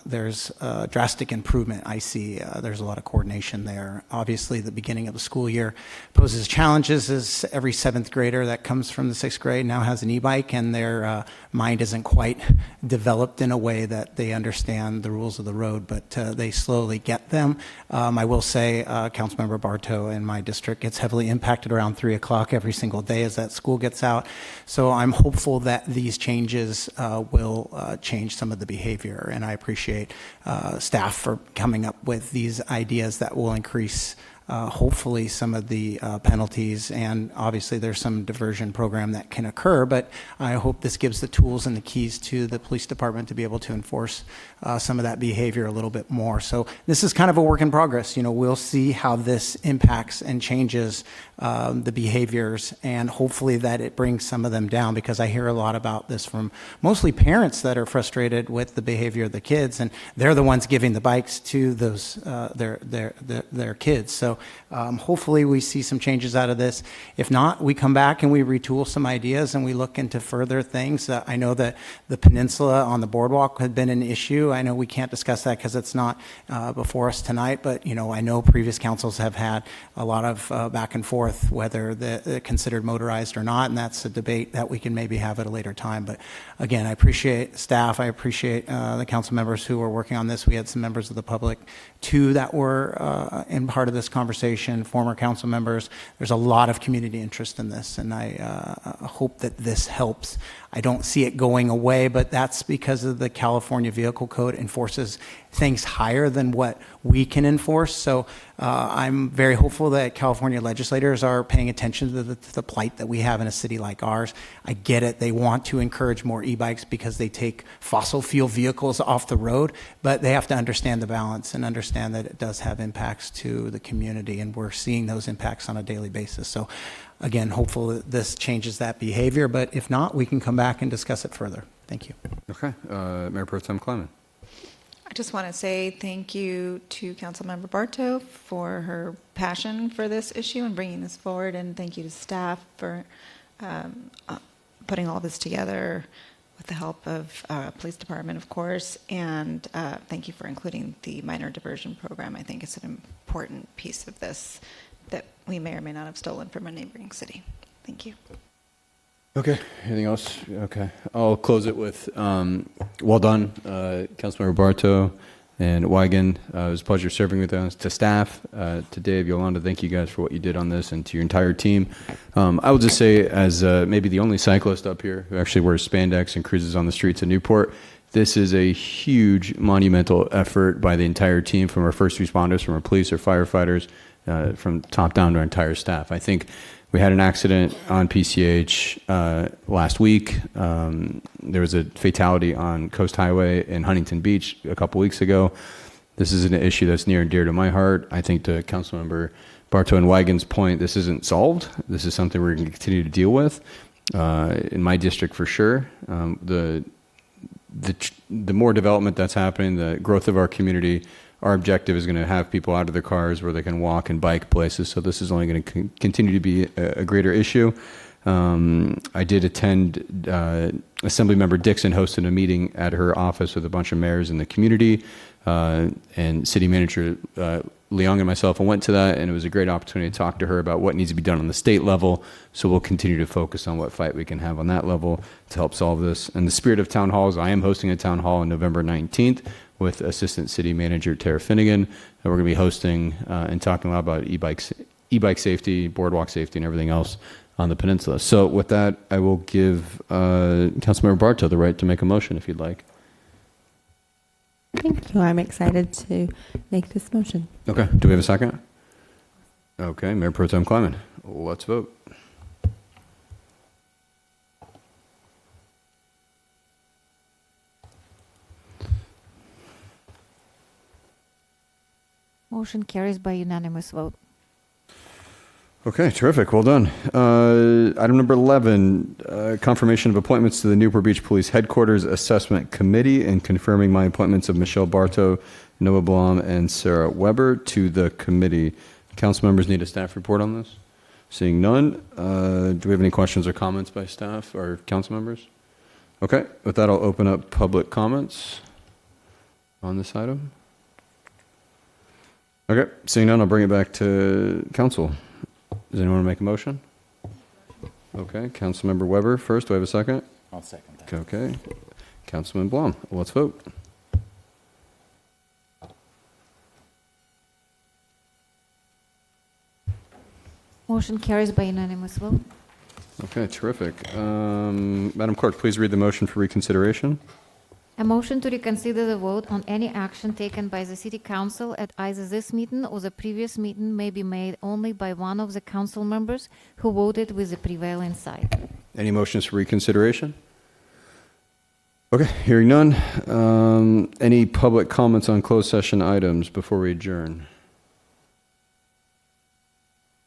there's drastic improvement. I see there's a lot of coordination there. Obviously, the beginning of the school year poses challenges, as every seventh grader that comes from the sixth grade now has an e-bike, and their mind isn't quite developed in a way that they understand the rules of the road, but they slowly get them. I will say Councilmember Barto in my district gets heavily impacted around 3 o'clock every single day as that school gets out. So I'm hopeful that these changes will change some of the behavior, and I appreciate staff for coming up with these ideas that will increase hopefully some of the penalties, and obviously there's some diversion program that can occur, but I hope this gives the tools and the keys to the police department to be able to enforce some of that behavior a little bit more. So this is kind of a work in progress. We'll see how this impacts and changes the behaviors, and hopefully that it brings some of them down, because I hear a lot about this from mostly parents that are frustrated with the behavior of the kids, and they're the ones giving the bikes to those their kids. So hopefully we see some changes out of this. If not, we come back and we retool some ideas and we look into further things. I know that the peninsula on the boardwalk had been an issue. I know we can't discuss that because it's not before us tonight, but I know previous councils have had a lot of back and forth whether they're considered motorized or not, and that's a debate that we can maybe have at a later time. But again, I appreciate staff. I appreciate the council members who were working on this. We had some members of the public too that were in part of this conversation, former council members. There's a lot of community interest in this, and I hope that this helps. I don't see it going away, but that's because of the California Vehicle Code enforces things higher than what we can enforce. So I'm very hopeful that California legislators are paying attention to the plight that we have in a city like ours. I get it. They want to encourage more e-bikes because they take fossil fuel vehicles off the road, but they have to understand the balance and understand that it does have impacts to the community, and we're seeing those impacts on a daily basis. So again, hopeful that this changes that behavior, but if not, we can come back and discuss it further. Thank you. Okay. Mayor Pro Tem Clement. I just want to say thank you to Councilmember Barto for her passion for this issue and bringing this forward, and thank you to staff for putting all this together with the help of police department, of course, and thank you for including the minor diversion program. I think it's an important piece of this that we may or may not have stolen from a neighboring city. Thank you. Okay. Anything else? Okay. I'll close it with well done, Councilmember Barto and Wygand. It was a pleasure serving with us. To staff, to Dave, Yolanda, thank you guys for what you did on this, and to your entire team. I will just say, as maybe the only cyclist up here who actually wears spandex and cruises on the streets of Newport, this is a huge, monumental effort by the entire team, from our first responders, from our police, our firefighters, from top down to our entire staff. I think we had an accident on PCH last week. There was a fatality on Coast Highway in Huntington Beach a couple weeks ago. This is an issue that's near and dear to my heart. I think to Councilmember Barto and Wygand's point, this isn't solved. This is something we're going to continue to deal with in my district for sure. The more development that's happening, the growth of our community, our objective is going to have people out of their cars where they can walk and bike places. So this is only going to continue to be a greater issue. I did attend, Assemblymember Dixon hosted a meeting at her office with a bunch of mayors in the community, and City Manager Leong and myself, and went to that, and it was a great opportunity to talk to her about what needs to be done on the state level. So we'll continue to focus on what fight we can have on that level to help solve this. In the spirit of town halls, I am hosting a town hall on November 19th with Assistant City Manager Tara Finnegan. And we're going to be hosting and talking a lot about e-bike safety, boardwalk safety, and everything else on the peninsula. So with that, I will give Councilmember Bartow the right to make a motion if you'd like. Thank you. I'm excited to make this motion. Okay. Do we have a second? Okay. Mayor Pro Tem Kleiman, let's vote. Motion carries by unanimous vote. Okay, terrific. Well done. Item number 11, confirmation of appointments to the Newport Beach Police Headquarters Assessment Committee and confirming my appointments of Michelle Bartow, Noah Blom, and Sarah Weber to the committee. Council members need a staff report on this? Seeing none, do we have any questions or comments by staff or council members? Okay, with that, I'll open up public comments on this item. Okay, seeing none, I'll bring it back to council. Does anyone want to make a motion? Okay, Councilmember Weber first. Do I have a second? I'll second that. Okay. Councilman Blom, let's vote. Motion carries by unanimous vote. Okay, terrific. Madam Clerk, please read the motion for reconsideration. A motion to reconsider the vote on any action taken by the City Council at either this meeting or the previous meeting may be made only by one of the council members who voted with the prevailing side. Any motions for reconsideration? Okay, hearing none. Any public comments on closed session items before we adjourn?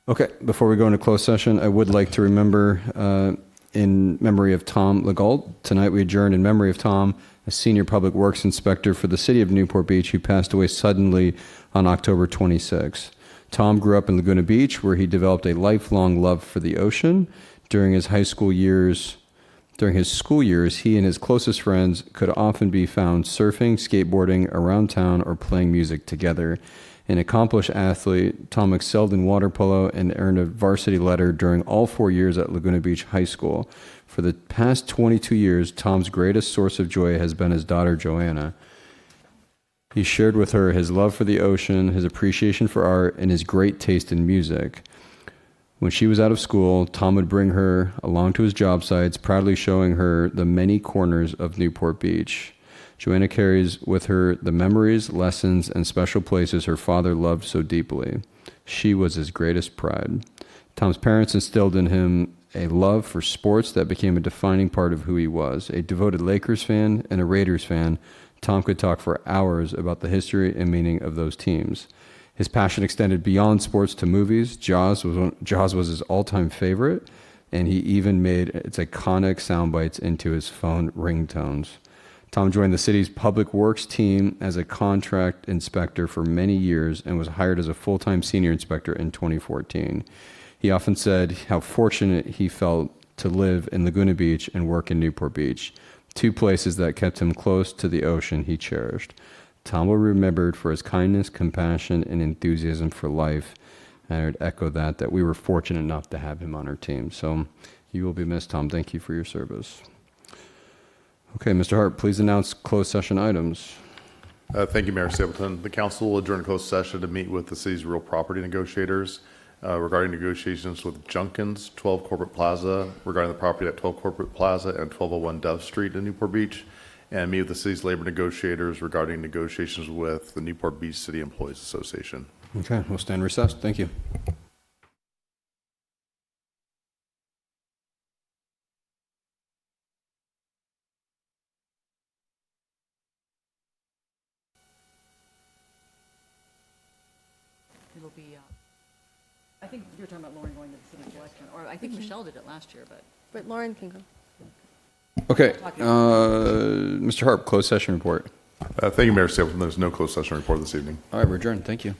Okay, before we go into closed session, I would like to remember in memory of Tom Legault. Tonight we adjourn in memory of Tom, a senior public works inspector for the city of Newport Beach who passed away suddenly on October 26. Tom grew up in Laguna Beach where he developed a lifelong love for the ocean. During his school years, he and his closest friends could often be found surfing, skateboarding around town, or playing music together. An accomplished athlete, Tom excelled in water polo and earned a varsity letter during all 4 years at Laguna Beach High School. For the past 22 years, Tom's greatest source of joy has been his daughter, Joanna. He shared with her his love for the ocean, his appreciation for art, and his great taste in music. When she was out of school, Tom would bring her along to his job sites, proudly showing her the many corners of Newport Beach. Joanna carries with her the memories, lessons, and special places her father loved so deeply. She was his greatest pride. Tom's parents instilled in him a love for sports that became a defining part of who he was. A devoted Lakers fan and a Raiders fan, Tom could talk for hours about the history and meaning of those teams. His passion extended beyond sports to movies. Jaws was his all-time favorite, and he even made its iconic sound bites into his phone ringtones. Tom joined the city's public works team as a contract inspector for many years and was hired as a full-time senior inspector in 2014. He often said how fortunate he felt to live in Laguna Beach and work in Newport Beach, two places that kept him close to the ocean he cherished. Tom will be remembered for his kindness, compassion, and enthusiasm for life. And I would echo that we were fortunate enough to have him on our team. So you will be missed, Tom. Thank you for your service. Okay, Mr. Hart, please announce closed session items. Thank you, Mayor Stapleton. The council will adjourn closed session to meet with the city's real property negotiators regarding negotiations with Junkins, 12 Corporate Plaza, regarding the property at 12 Corporate Plaza and 1201 Dove Street in Newport Beach, and meet with the city's labor negotiators regarding negotiations with the Newport Beach City Employees Association. Okay, we'll stand recessed. Thank you. It'll be, I think you were talking about Lauren going to the city collection, or I think Michelle did it last year, But Lauren can go. Okay, Mr. Harp, closed session report. Thank you, Mayor Stapleton. There's no closed session report this evening. All right, we're adjourned. Thank you.